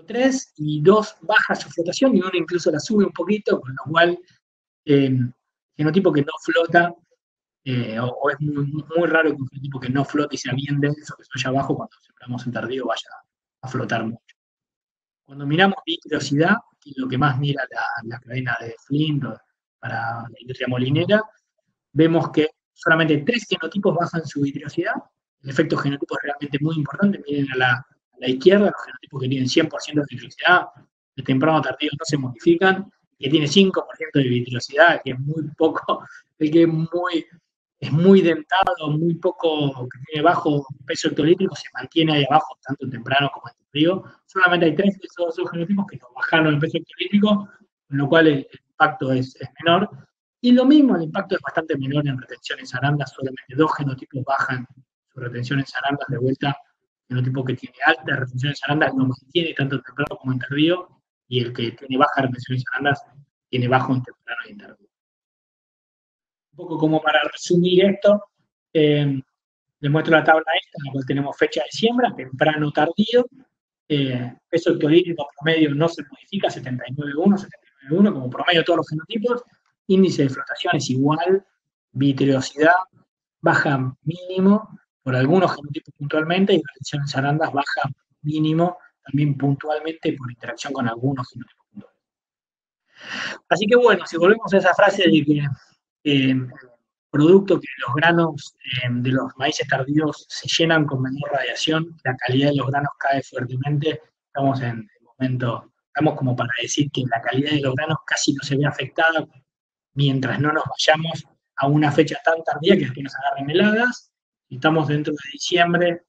3 y 2 baja su flotación y uno incluso la sube un poquito, con lo cual genotipo que no flota, o es muy raro que un genotipo que no flote y sea bien denso, que se vaya abajo, cuando sembramos en tardío vaya a flotar mucho. Cuando miramos vitriosidad, que es lo que más mira la cadena de Flynn para la industria molinera, vemos que solamente 3 genotipos bajan su vitriosidad. El efecto genotipo es realmente muy importante. Miren a la izquierda, los genotipos que tienen 100% de vitriosidad, de temprano a tardío no se modifican, que tiene 5% de vitriosidad, que es muy poco, el que es muy dentado, muy poco, que tiene bajo peso hectolítrico, se mantiene ahí abajo, tanto en temprano como en tardío. Solamente hay 3 de esos genotipos que nos bajaron el peso hectolítrico, con lo cual el impacto es menor. Y lo mismo, el impacto es bastante menor en retención en zarandas, solamente 2 genotipos bajan su retención en zarandas, de vuelta, el genotipo que tiene alta retención en zarandas lo mantiene tanto en temprano como en tardío, y el que tiene baja retención en zarandas tiene bajo en temprano y en tardío. Un poco como para resumir esto, les muestro la tabla esta, en la cual tenemos fecha de siembra, temprano, tardío, peso hectolítrico promedio no se modifica, 79,1, 79,1 como promedio de todos los genotipos, índice de flotación es igual, vitriosidad baja mínimo por algunos genotipos puntualmente, y la retención en zarandas baja mínimo también puntualmente por interacción con algunos genotipos puntuales. Así que bueno, si volvemos a esa frase de que producto que los granos de los maíces tardíos se llenan con menor radiación, la calidad de los granos cae fuertemente, estamos en el momento, estamos como para decir que la calidad de los granos casi no se ve afectada mientras no nos vayamos a una fecha tan tardía que es que nos agarren heladas. Si estamos dentro de diciembre,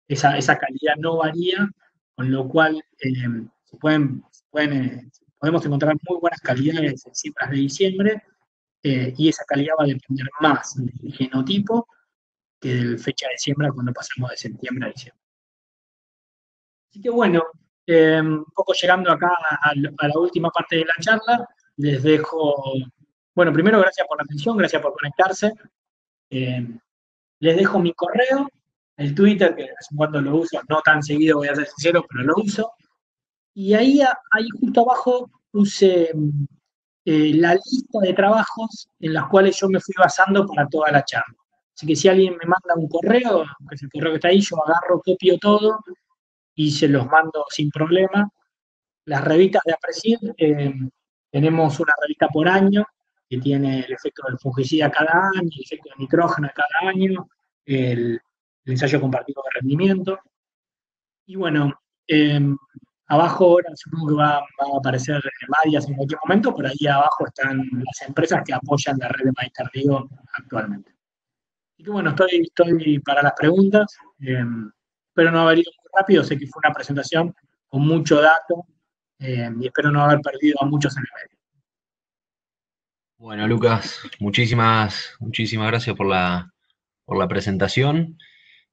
esa calidad no varía, con lo cual se pueden podemos encontrar muy buenas calidades en siembras de diciembre, y esa calidad va a depender más del genotipo que de la fecha de siembra cuando pasamos de septiembre a diciembre. Así que bueno, un poco llegando acá a la última parte de la charla, les dejo, bueno, primero gracias por la atención, gracias por conectarse. Eh, Les dejo mi correo, el Twitter, que de vez en cuando lo uso, no tan seguido, voy a ser sincero, pero lo uso. Y ahí justo abajo puse la lista de trabajos en las cuales yo me fui basando para toda la charla. Así que si alguien me manda un correo, que es el correo que está ahí, yo agarro, copio todo y se los mando sin problema. Las revistas de Aprecid, tenemos una revista por año que tiene el efecto del fungicida cada año, el efecto del nitrógeno cada año, el, el ensayo compartido de rendimiento. Y bueno, abajo ahora supongo que va a aparecer Madias en cualquier momento, pero ahí abajo están las empresas que apoyan la red de maíz tardío actualmente. Así que bueno, estoy para las preguntas. Espero no haber ido muy rápido, sé que fue una presentación con mucho dato, y espero no haber perdido a muchos en el medio. Bueno, Lucas, muchísimas gracias por la presentación.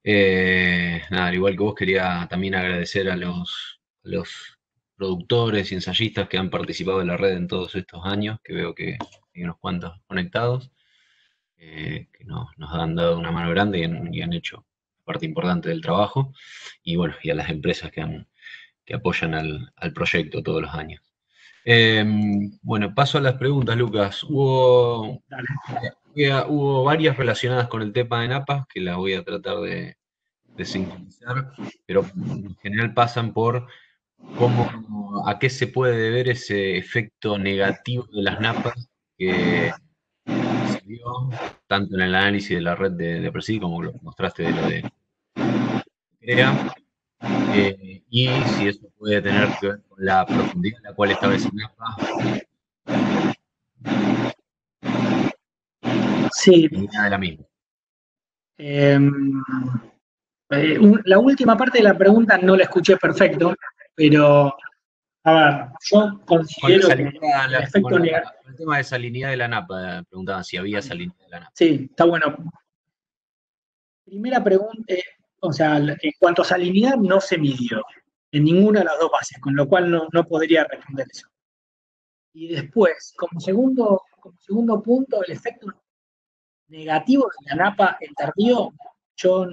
Nada, al igual que vos, quería también agradecer a los productores y ensayistas que han participado de la red en todos estos años, que veo que hay unos cuantos conectados, que nos han dado una mano grande y han hecho parte importante del trabajo, y bueno, y a las empresas que apoyan al proyecto todos los años. Bueno, paso a las preguntas, Lucas. Hubo varias relacionadas con el tema de NAPA, que las voy a tratar de sintetizar, pero en general pasan por a qué se puede deber ese efecto negativo de las napas que se vio tanto en el análisis de la red de Presidio como lo mostraste de lo de CREA, y si eso puede tener que ver con la profundidad en la cual estaba esa napa. Sí. De la misma. La última parte de la pregunta no la escuché perfecto, pero a ver, yo considero que el efecto negativo. El tema de salinidad de la napa, preguntaban si había salinidad de la napa. Sí, está bueno. Primera pregunta, o sea, en cuanto a salinidad, no se midió en ninguna de las dos bases, con lo cual no podría responder eso. Y después, como segundo punto, el efecto negativo de la napa en tardío, yo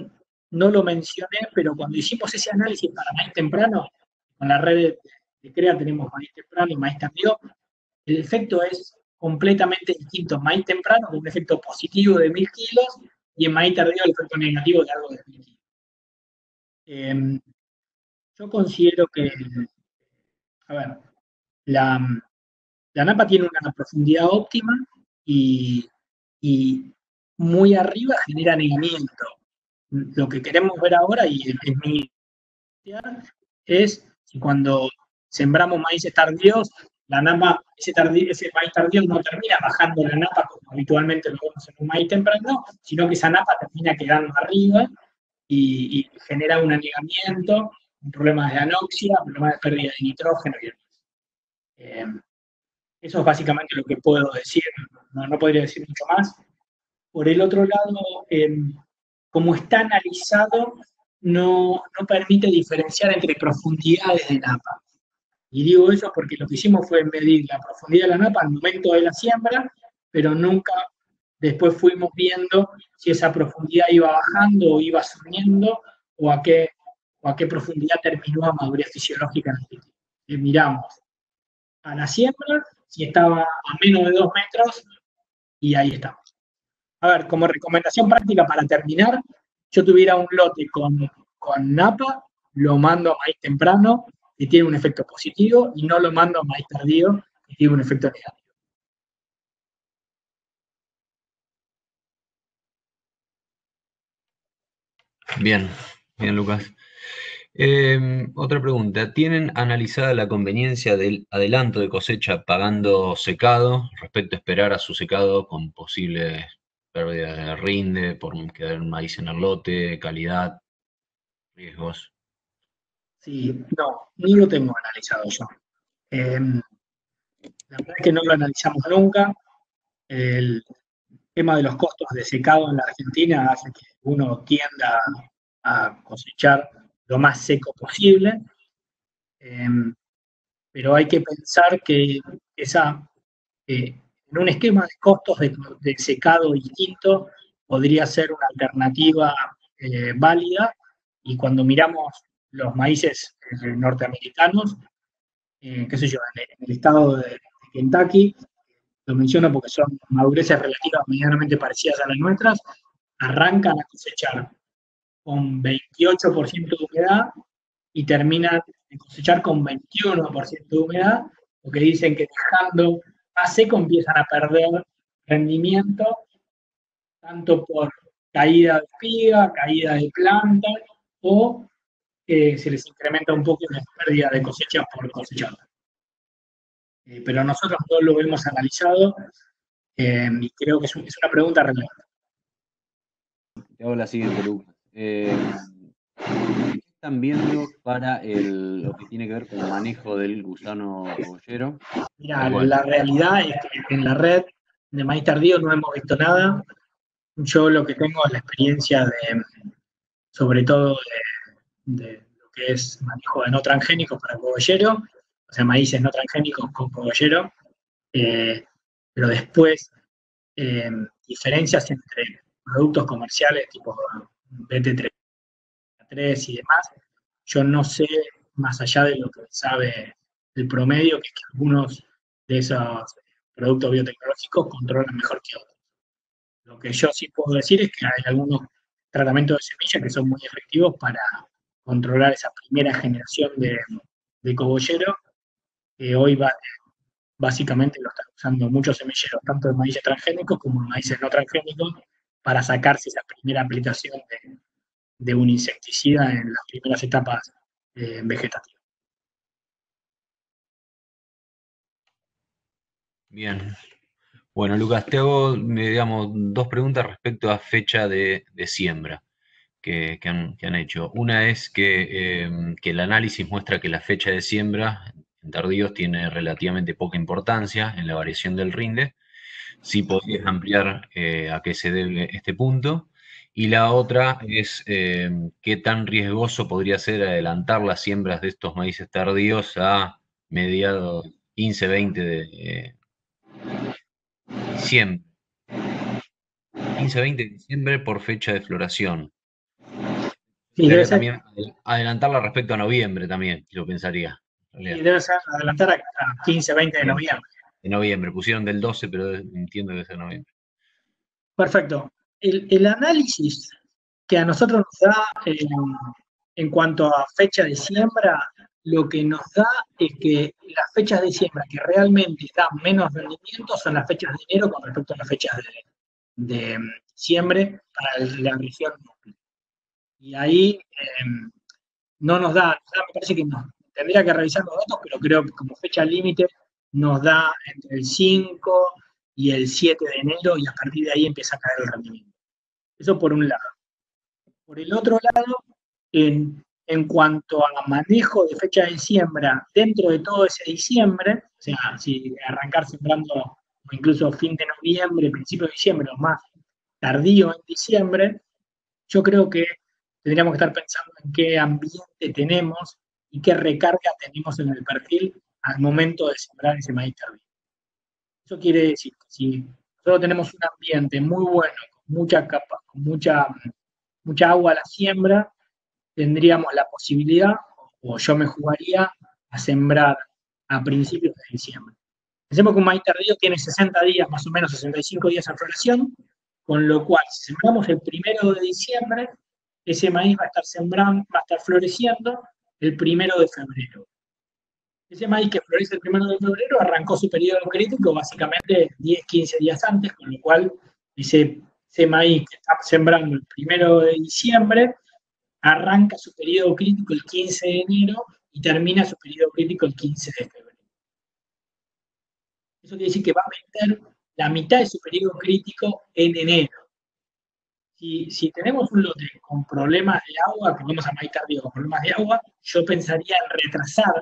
no lo mencioné, pero cuando hicimos ese análisis para maíz temprano, con la red de CREA tenemos maíz temprano y maíz tardío, el efecto es completamente distinto en maíz temprano, con un efecto positivo de 1000 kilos, y en maíz tardío el efecto negativo de algo de 1000 kilos. Yo considero que, a ver, la, la napa tiene una profundidad óptima y, y muy arriba genera anegamiento. Lo que queremos ver ahora, y en mi es si cuando sembramos maíces tardíos, la napa, ese maíz tardío no termina bajando la napa como habitualmente lo vemos en un maíz temprano, sino que esa napa termina quedando arriba y genera un anegamiento, problemas de anoxia, problemas de pérdida de nitrógeno y demás. Eso es básicamente lo que puedo decir, no podría decir mucho más. Por el otro lado, como está analizado, no permite diferenciar entre profundidades de napa. Y digo eso porque lo que hicimos fue medir la profundidad de la napa al momento de la siembra, pero nunca después fuimos viendo si esa profundidad iba bajando o iba subiendo, o a qué profundidad terminó a madurez fisiológica en el cultivo. Miramos a la siembra, si estaba a menos de 2 metros, y ahí estamos. A ver, como recomendación práctica para terminar, yo tuviera un lote con napa, lo mando a maíz temprano, que tiene un efecto positivo, y no lo mando a maíz tardío, que tiene un efecto negativo. Bien, Lucas. Otra pregunta. ¿Tienen analizada la conveniencia del adelanto de cosecha pagando secado respecto a esperar a su secado con posibles pérdidas de rinde por quedar maíz en el lote, calidad, riesgos? Sí, no lo tengo analizado yo. Eh, la verdad es que no lo analizamos nunca. El tema de los costos de secado en la Argentina hace que uno tienda a cosechar lo más seco posible, eh, pero hay que pensar que en un esquema de costos de secado distinto podría ser una alternativa válida, y cuando miramos los maíces norteamericanos, qué sé yo, en el estado de Kentucky, lo menciono porque son madureces relativas medianamente parecidas a las nuestras, arrancan a cosechar con 28% de humedad y terminan de cosechar con 21% de humedad, porque dicen que dejando más seco empiezan a perder rendimiento, tanto por caída de espiga, caída de planta, o se les incrementa un poco la pérdida de cosecha por cosechar. Pero nosotros no lo hemos analizado, y creo que es una pregunta relevante. Te hago la siguiente, Lucas. ¿Qué están viendo para lo que tiene que ver con el manejo del gusano cogollero? Mira, la realidad es que en la red de maíz tardío no hemos visto nada. Yo lo que tengo es la experiencia sobre todo de lo que es manejo de no transgénicos para cogollero, o sea, maíces no transgénicos con cogollero, pero después diferencias entre productos comerciales tipo BT3 y demás, yo no sé, más allá de lo que sabe el promedio, que es que algunos de esos productos biotecnológicos controlan mejor que otros. Lo que yo sí puedo decir es que hay algunos tratamientos de semilla que son muy efectivos para controlar esa primera generación de cogollero, que hoy básicamente lo están usando muchos semilleros, tanto de maíces transgénicos como de maíces no transgénicos, para sacarse esa primera aplicación de un insecticida en las primeras etapas vegetativas. Bien. Bueno, Lucas, te hago, digamos, dos preguntas respecto a fecha de siembra que han hecho. Una es que el análisis muestra que la fecha de siembra en tardíos tiene relativamente poca importancia en la variación del rinde. Si podrías ampliar a qué se debe este punto. Y la otra es qué tan riesgoso podría ser adelantar las siembras de estos maíces tardíos a mediados 15-20 de diciembre. 15-20 de diciembre por fecha de floración. Sí, debe Sería ser, también adelantarla respecto a noviembre también, yo pensaría. En sí, realidad. debe ser adelantar a 15, 20 de Bien, noviembre. de noviembre, pusieron del 12, pero entiendo que es de noviembre. Perfecto. El análisis que a nosotros nos da en cuanto a fecha de siembra, lo que nos da es que las fechas de siembra que realmente dan menos rendimiento son las fechas de enero con respecto a las fechas de diciembre para la región norte. Y ahí no nos da, me parece que no, tendría que revisar los datos, pero creo que como fecha límite nos da entre el 5 y el 7 de enero, y a partir de ahí empieza a caer el rendimiento. Eso por un lado. Por el otro lado, en cuanto a manejo de fecha de siembra dentro de todo ese diciembre, o sea, si arrancar sembrando o incluso fin de noviembre, principio de diciembre o más tardío en diciembre, yo creo que tendríamos que estar pensando en qué ambiente tenemos y qué recarga tenemos en el perfil al momento de sembrar ese maíz tardío. Eso quiere decir que si nosotros tenemos un ambiente muy bueno, con mucha capa, con mucha agua a la siembra, tendríamos la posibilidad, o yo me jugaría, a sembrar a principios de diciembre. Pensemos que un maíz tardío tiene 60 días, más o menos 65 días en floración, con lo cual, si sembramos el 1 de diciembre, ese maíz va a estar sembrando, va a estar floreciendo el 1 de febrero. Ese maíz que florece el 1 de febrero arrancó su periodo crítico básicamente 10, 15 días antes, con lo cual ese maíz que está sembrando el 1 de diciembre arranca su periodo crítico el 15 de enero y termina su periodo crítico el 15 de febrero. Eso quiere decir que va a meter la mitad de su periodo crítico en enero. Si tenemos un lote con problemas de agua, que vamos a maíz tardío con problemas de agua, yo pensaría en retrasar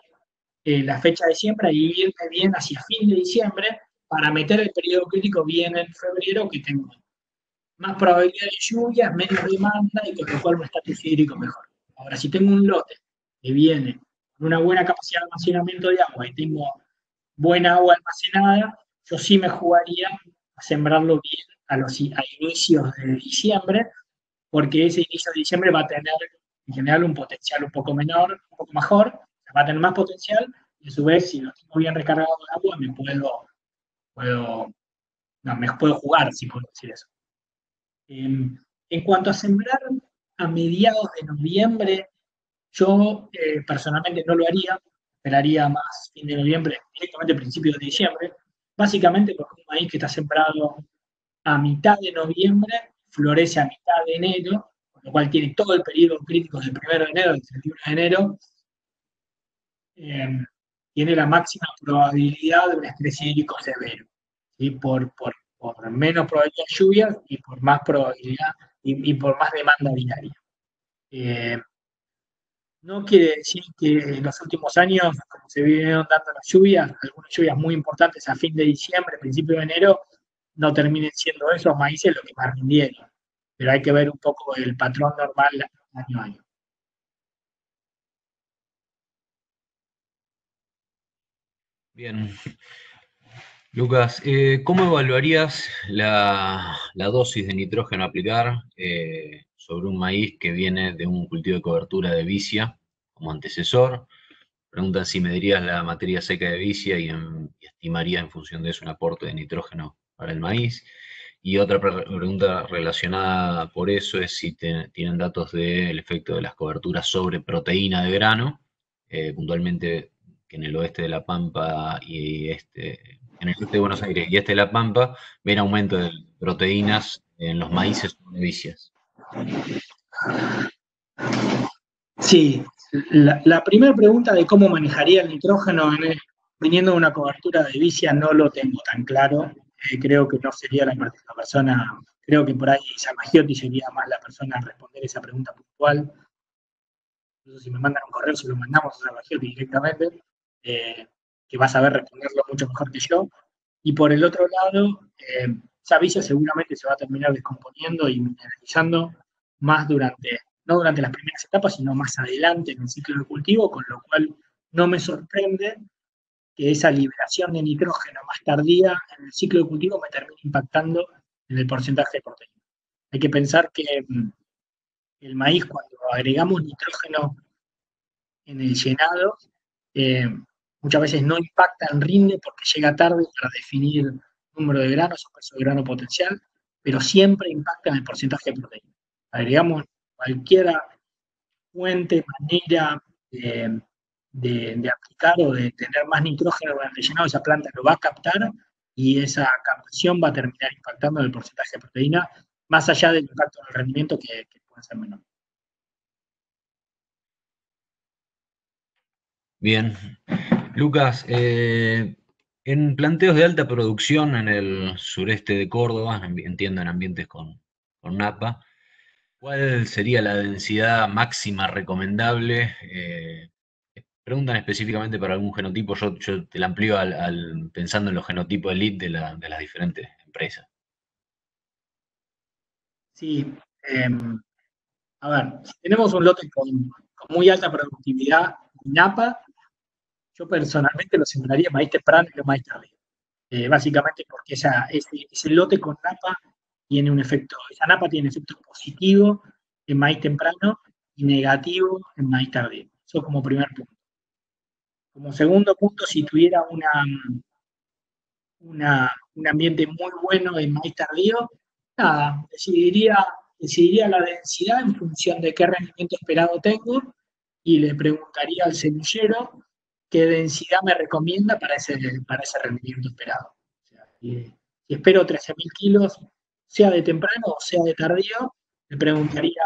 la fecha de siembra y irme bien hacia fin de diciembre para meter el periodo crítico bien en febrero, que tengo más probabilidad de lluvias, menos demanda y con lo cual un estatus hídrico mejor. Ahora, si tengo un lote que viene con una buena capacidad de almacenamiento de agua y tengo buena agua almacenada, yo sí me jugaría a sembrarlo bien a inicios de diciembre, porque ese inicio de diciembre va a tener en general un potencial un poco menor, un poco mejor, va a tener más potencial, y a su vez, si lo tengo bien recargado de agua, me puedo jugar, si puedo decir eso. En cuanto a sembrar a mediados de noviembre, yo personalmente no lo haría, esperaría más fin de noviembre, directamente principios de diciembre, básicamente porque un maíz que está sembrado a mitad de noviembre florece a mitad de enero, con lo cual tiene todo el periodo crítico del 1 de enero al 31 de enero, tiene la máxima probabilidad de un estrés hídrico severo, ¿sí? Por menos probabilidad de lluvias y por más probabilidad y por más demanda diaria. No quiere decir que en los últimos años, como se vinieron dando las lluvias, algunas lluvias muy importantes a fin de diciembre, principio de enero, no terminen siendo esos maíces los que más rindieron. Pero hay que ver un poco el patrón normal año a año. Bien. Lucas, ¿cómo evaluarías la dosis de nitrógeno a aplicar sobre un maíz que viene de un cultivo de cobertura de vicia como antecesor? Preguntan si medirías la materia seca de vicia y estimarías en función de eso un aporte de nitrógeno para el maíz. Y otra pregunta relacionada por eso es si tienen datos del efecto de las coberturas sobre proteína de grano, puntualmente que en el oeste de La Pampa en el oeste de Buenos Aires y este de La Pampa, ven aumento de proteínas en los maíces sobre vicias. Sí, la primera pregunta de cómo manejaría el nitrógeno viniendo de una cobertura de vicia no lo tengo tan claro. Creo que no sería la persona, creo que por ahí Samagiotti sería más la persona a responder esa pregunta puntual. Incluso si me mandan un correo, se lo mandamos a Samagiotti directamente, que va a saber responderlo mucho mejor que yo. Y por el otro lado, esa vicia seguramente se va a terminar descomponiendo y mineralizando más no durante las primeras etapas, sino más adelante en el ciclo de cultivo, con lo cual no me sorprende que esa liberación de nitrógeno más tardía en el ciclo de cultivo me termine impactando en el porcentaje de proteína. Hay que pensar que el maíz, cuando agregamos nitrógeno en el llenado, eh, muchas veces no impacta en rinde porque llega tarde para definir número de granos o peso de grano potencial, pero siempre impacta en el porcentaje de proteína. Agregamos cualquier fuente, manera de aplicar o de tener más nitrógeno durante el llenado, esa planta lo va a captar y esa captación va a terminar impactando en el porcentaje de proteína, más allá del impacto en el rendimiento que puede ser menor. Bien. Lucas, en planteos de alta producción en el sureste de Córdoba, entiendo en ambientes con napa, ¿cuál sería la densidad máxima recomendable? Preguntan específicamente para algún genotipo, yo te la amplío pensando en los genotipos elite de las diferentes empresas. Sí, a ver, si tenemos un lote con muy alta productividad, napa, yo personalmente lo sembraría maíz temprano y no maíz tardío. Básicamente porque ese lote con napa tiene un efecto, esa napa tiene efecto positivo en maíz temprano y negativo en maíz tardío. Eso como primer punto. Como segundo punto, si tuviera un ambiente muy bueno en maíz tardío, nada, decidiría la densidad en función de qué rendimiento esperado tengo y le preguntaría al semillero qué densidad me recomienda para ese rendimiento esperado. O sea, si espero 13.000 kilos, sea de temprano o sea de tardío, le preguntaría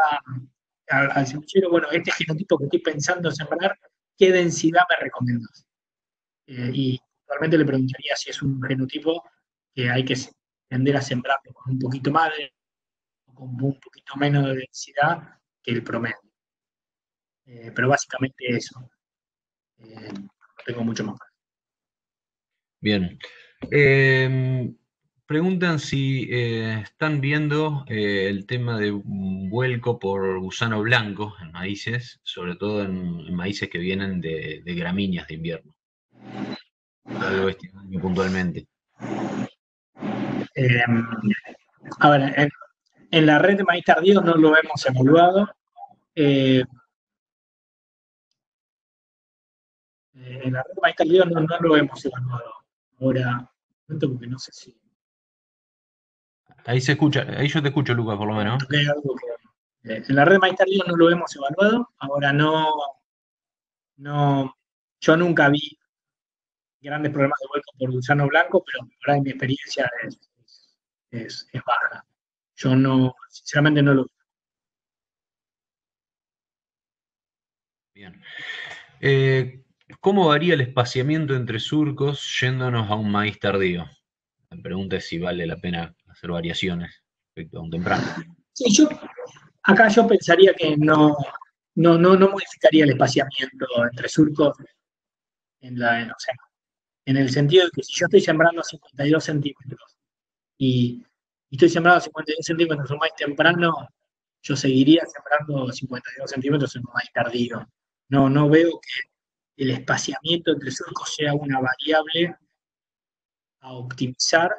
al semillero, bueno, este genotipo que estoy pensando sembrar, ¿qué densidad me recomiendas? Y actualmente le preguntaría si es un genotipo que hay que tender a sembrarlo con un poquito más o con un poquito menos de densidad que el promedio. Pero básicamente eso. tengo mucho más. Bien. Preguntan si están viendo el tema de un vuelco por gusano blanco en maíces, sobre todo en maíces que vienen de gramíneas de invierno. Algo este año puntualmente. A ver, en la red de maíz tardío no lo hemos evaluado. En la red de maíz tardío no lo hemos evaluado. Ahora, porque no sé si Ahí se escucha, ahí yo te escucho, Lucas, por lo menos. toqué algo que... en la red de maíz tardío no lo hemos evaluado. Ahora yo nunca vi grandes problemas de vuelco por gusano blanco, pero ahora en mi experiencia es baja. Yo no, sinceramente no lo vi. Bien. ¿Cómo varía el espaciamiento entre surcos yéndonos a un maíz tardío? La pregunta es si vale la pena hacer variaciones respecto a un temprano. Sí, acá yo pensaría que no modificaría el espaciamiento entre surcos o sea, en el sentido de que si yo estoy sembrando 52 centímetros y estoy sembrando 52 centímetros un maíz temprano, yo seguiría sembrando 52 centímetros en un maíz tardío. No veo que el espaciamiento entre surcos sea una variable a optimizar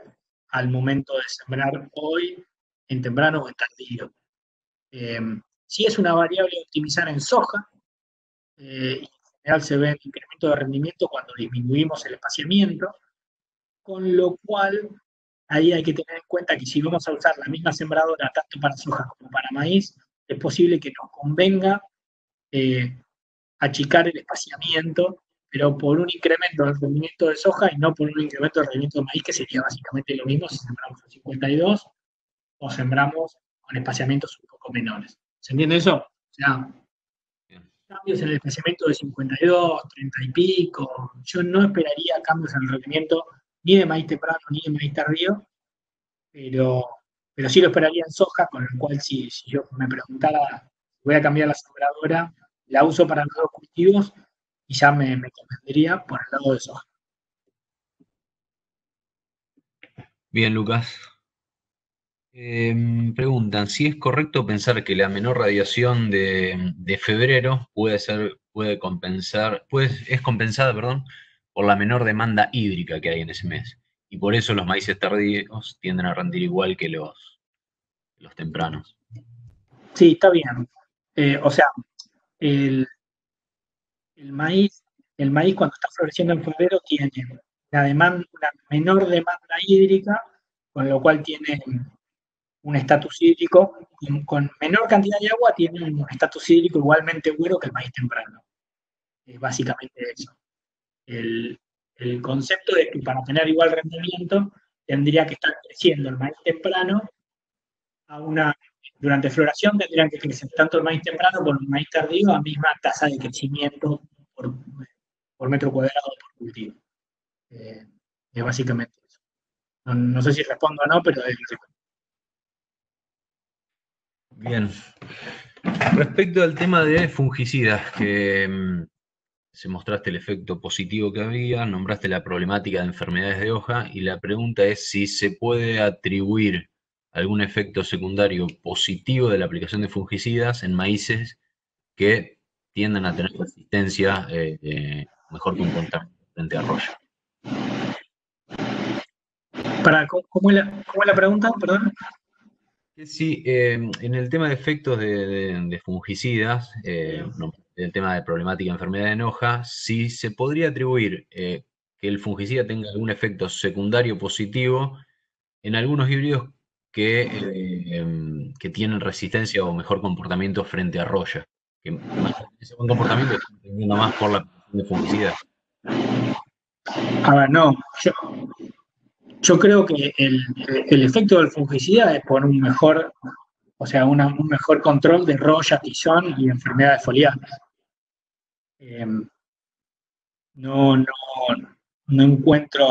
al momento de sembrar hoy en temprano o en tardío. Sí es una variable a optimizar en soja, y en general se ve el incremento de rendimiento cuando disminuimos el espaciamiento, con lo cual ahí hay que tener en cuenta que si vamos a usar la misma sembradora tanto para soja como para maíz, es posible que nos convenga achicar el espaciamiento, pero por un incremento del rendimiento de soja y no por un incremento del rendimiento de maíz, que sería básicamente lo mismo si sembramos a 52 o sembramos con espaciamientos un poco menores. ¿Se entiende eso? O sea, cambios en el espaciamiento de 52, 30 y pico. Yo no esperaría cambios en el rendimiento ni de maíz temprano ni de maíz tardío, pero sí lo esperaría en soja, con lo cual si yo me preguntara, voy a cambiar la sembradora, la uso para los dos cultivos y ya me convendría por el lado de soja. Bien, Lucas. Preguntan si es correcto pensar que la menor radiación de febrero es compensada, perdón, por la menor demanda hídrica que hay en ese mes. Y por eso los maíces tardíos tienden a rendir igual que los tempranos. Sí, está bien. O sea, el maíz cuando está floreciendo en febrero tiene una menor demanda hídrica, con lo cual tiene un estatus hídrico, con menor cantidad de agua tiene un estatus hídrico igualmente bueno que el maíz temprano. Es básicamente eso. El concepto es que para tener igual rendimiento tendría que estar creciendo el maíz temprano durante floración tendrían que crecer tanto el maíz temprano como el maíz tardío a misma tasa de crecimiento por metro cuadrado por cultivo. Es básicamente eso. No sé si respondo o no, pero es Bien. Respecto al tema de fungicidas, que se mostraste el efecto positivo que había, nombraste la problemática de enfermedades de hoja y la pregunta es si se puede atribuir algún efecto secundario positivo de la aplicación de fungicidas en maíces que tiendan a tener resistencia mejor que un contacto frente a roya. ¿Cómo es la pregunta? Perdón. Sí, en el tema de efectos de fungicidas, el tema de problemática de enfermedad en hoja, si se podría atribuir que el fungicida tenga algún efecto secundario positivo en algunos híbridos que tienen resistencia o mejor comportamiento frente a roya. Que más que ese buen comportamiento está teniendo más por la aplicación de fungicidas. A ver, no. Yo creo que el efecto del fungicida es por un mejor control de roya, tizón y enfermedades foliares. No encuentro,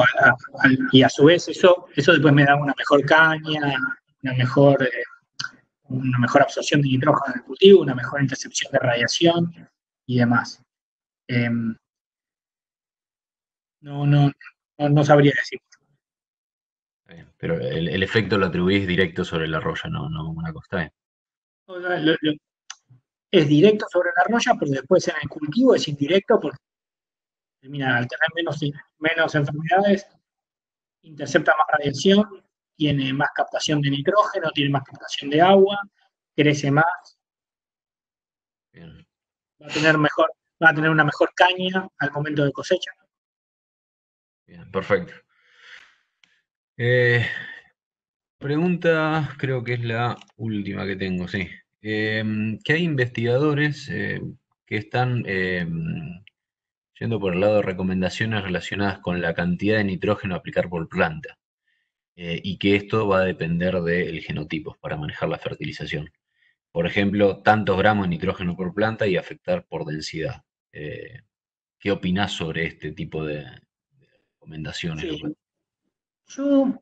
y a su vez eso después me da una mejor caña, una mejor absorción de nitrógeno en el cultivo, una mejor intercepción de radiación y demás. No sabría decir. Pero el efecto lo atribuís directo sobre la roya, no una cosa. Está bien. Es directo sobre la roya, pero después en el cultivo es indirecto porque termina al tener menos enfermedades, intercepta más radiación, tiene más captación de nitrógeno, tiene más captación de agua, crece más, Bien. va a tener una mejor caña al momento de cosecha. Bien, perfecto. Pregunta, creo que es la última que tengo, sí. Que hay investigadores que están yendo por el lado de recomendaciones relacionadas con la cantidad de nitrógeno a aplicar por planta, y que esto va a depender del genotipo para manejar la fertilización. Por ejemplo, tantos gramos de nitrógeno por planta y afectar por densidad. ¿Qué opinás sobre este tipo de recomendaciones, Sí, Lucas? yo,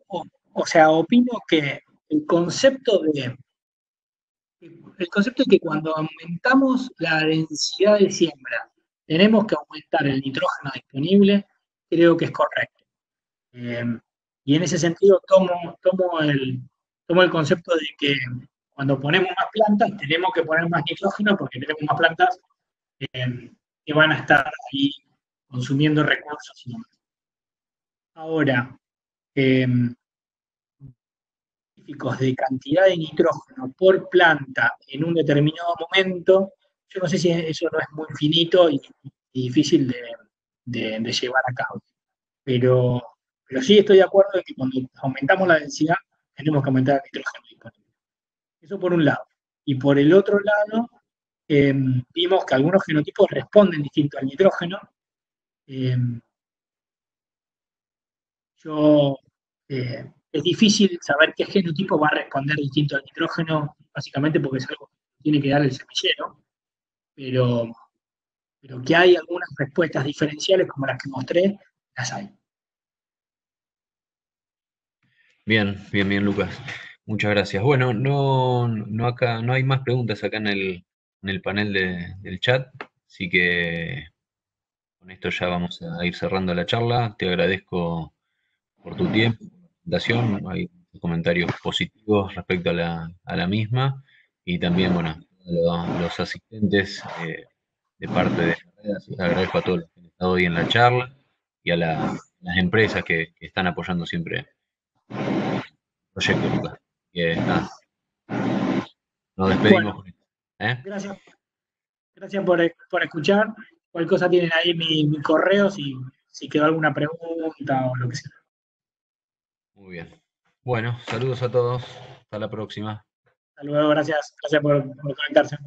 opino que el concepto de que cuando aumentamos la densidad de siembra, tenemos que aumentar el nitrógeno disponible, creo que es correcto. Eh, y en ese sentido tomo el concepto de que cuando ponemos más plantas, tenemos que poner más nitrógeno porque tenemos más plantas que van a estar ahí consumiendo recursos y demás. Ahora, eh, de cantidad de nitrógeno por planta en un determinado momento, yo no sé si eso no es muy finito y difícil de llevar a cabo. Pero sí estoy de acuerdo en que cuando aumentamos la densidad, tenemos que aumentar el nitrógeno disponible. Eso por un lado. Y por el otro lado, vimos que algunos genotipos responden distinto al nitrógeno. Eh, es difícil saber qué genotipo va a responder distinto al nitrógeno, básicamente porque es algo que tiene que dar el semillero, pero, pero que hay algunas respuestas diferenciales como las que mostré, las hay. Bien, bien, bien, Lucas. Muchas gracias. Bueno, acá, no hay más preguntas acá en el panel del chat, así que con esto ya vamos a ir cerrando la charla. Te agradezco por tu tiempo, por la presentación. Hay comentarios positivos respecto a la misma y también, bueno, los asistentes de parte de la red. Así que agradezco a todos los que han estado hoy en la charla y a las empresas que están apoyando siempre el proyecto, Lucas. Que, nada, nos despedimos Bueno, con esto. ¿Eh? gracias, gracias por escuchar. Cualquier cosa tienen ahí mi correo si quedó alguna pregunta o lo que sea. Muy bien. Bueno, saludos a todos. Hasta la próxima. Hasta luego, gracias por conectarse.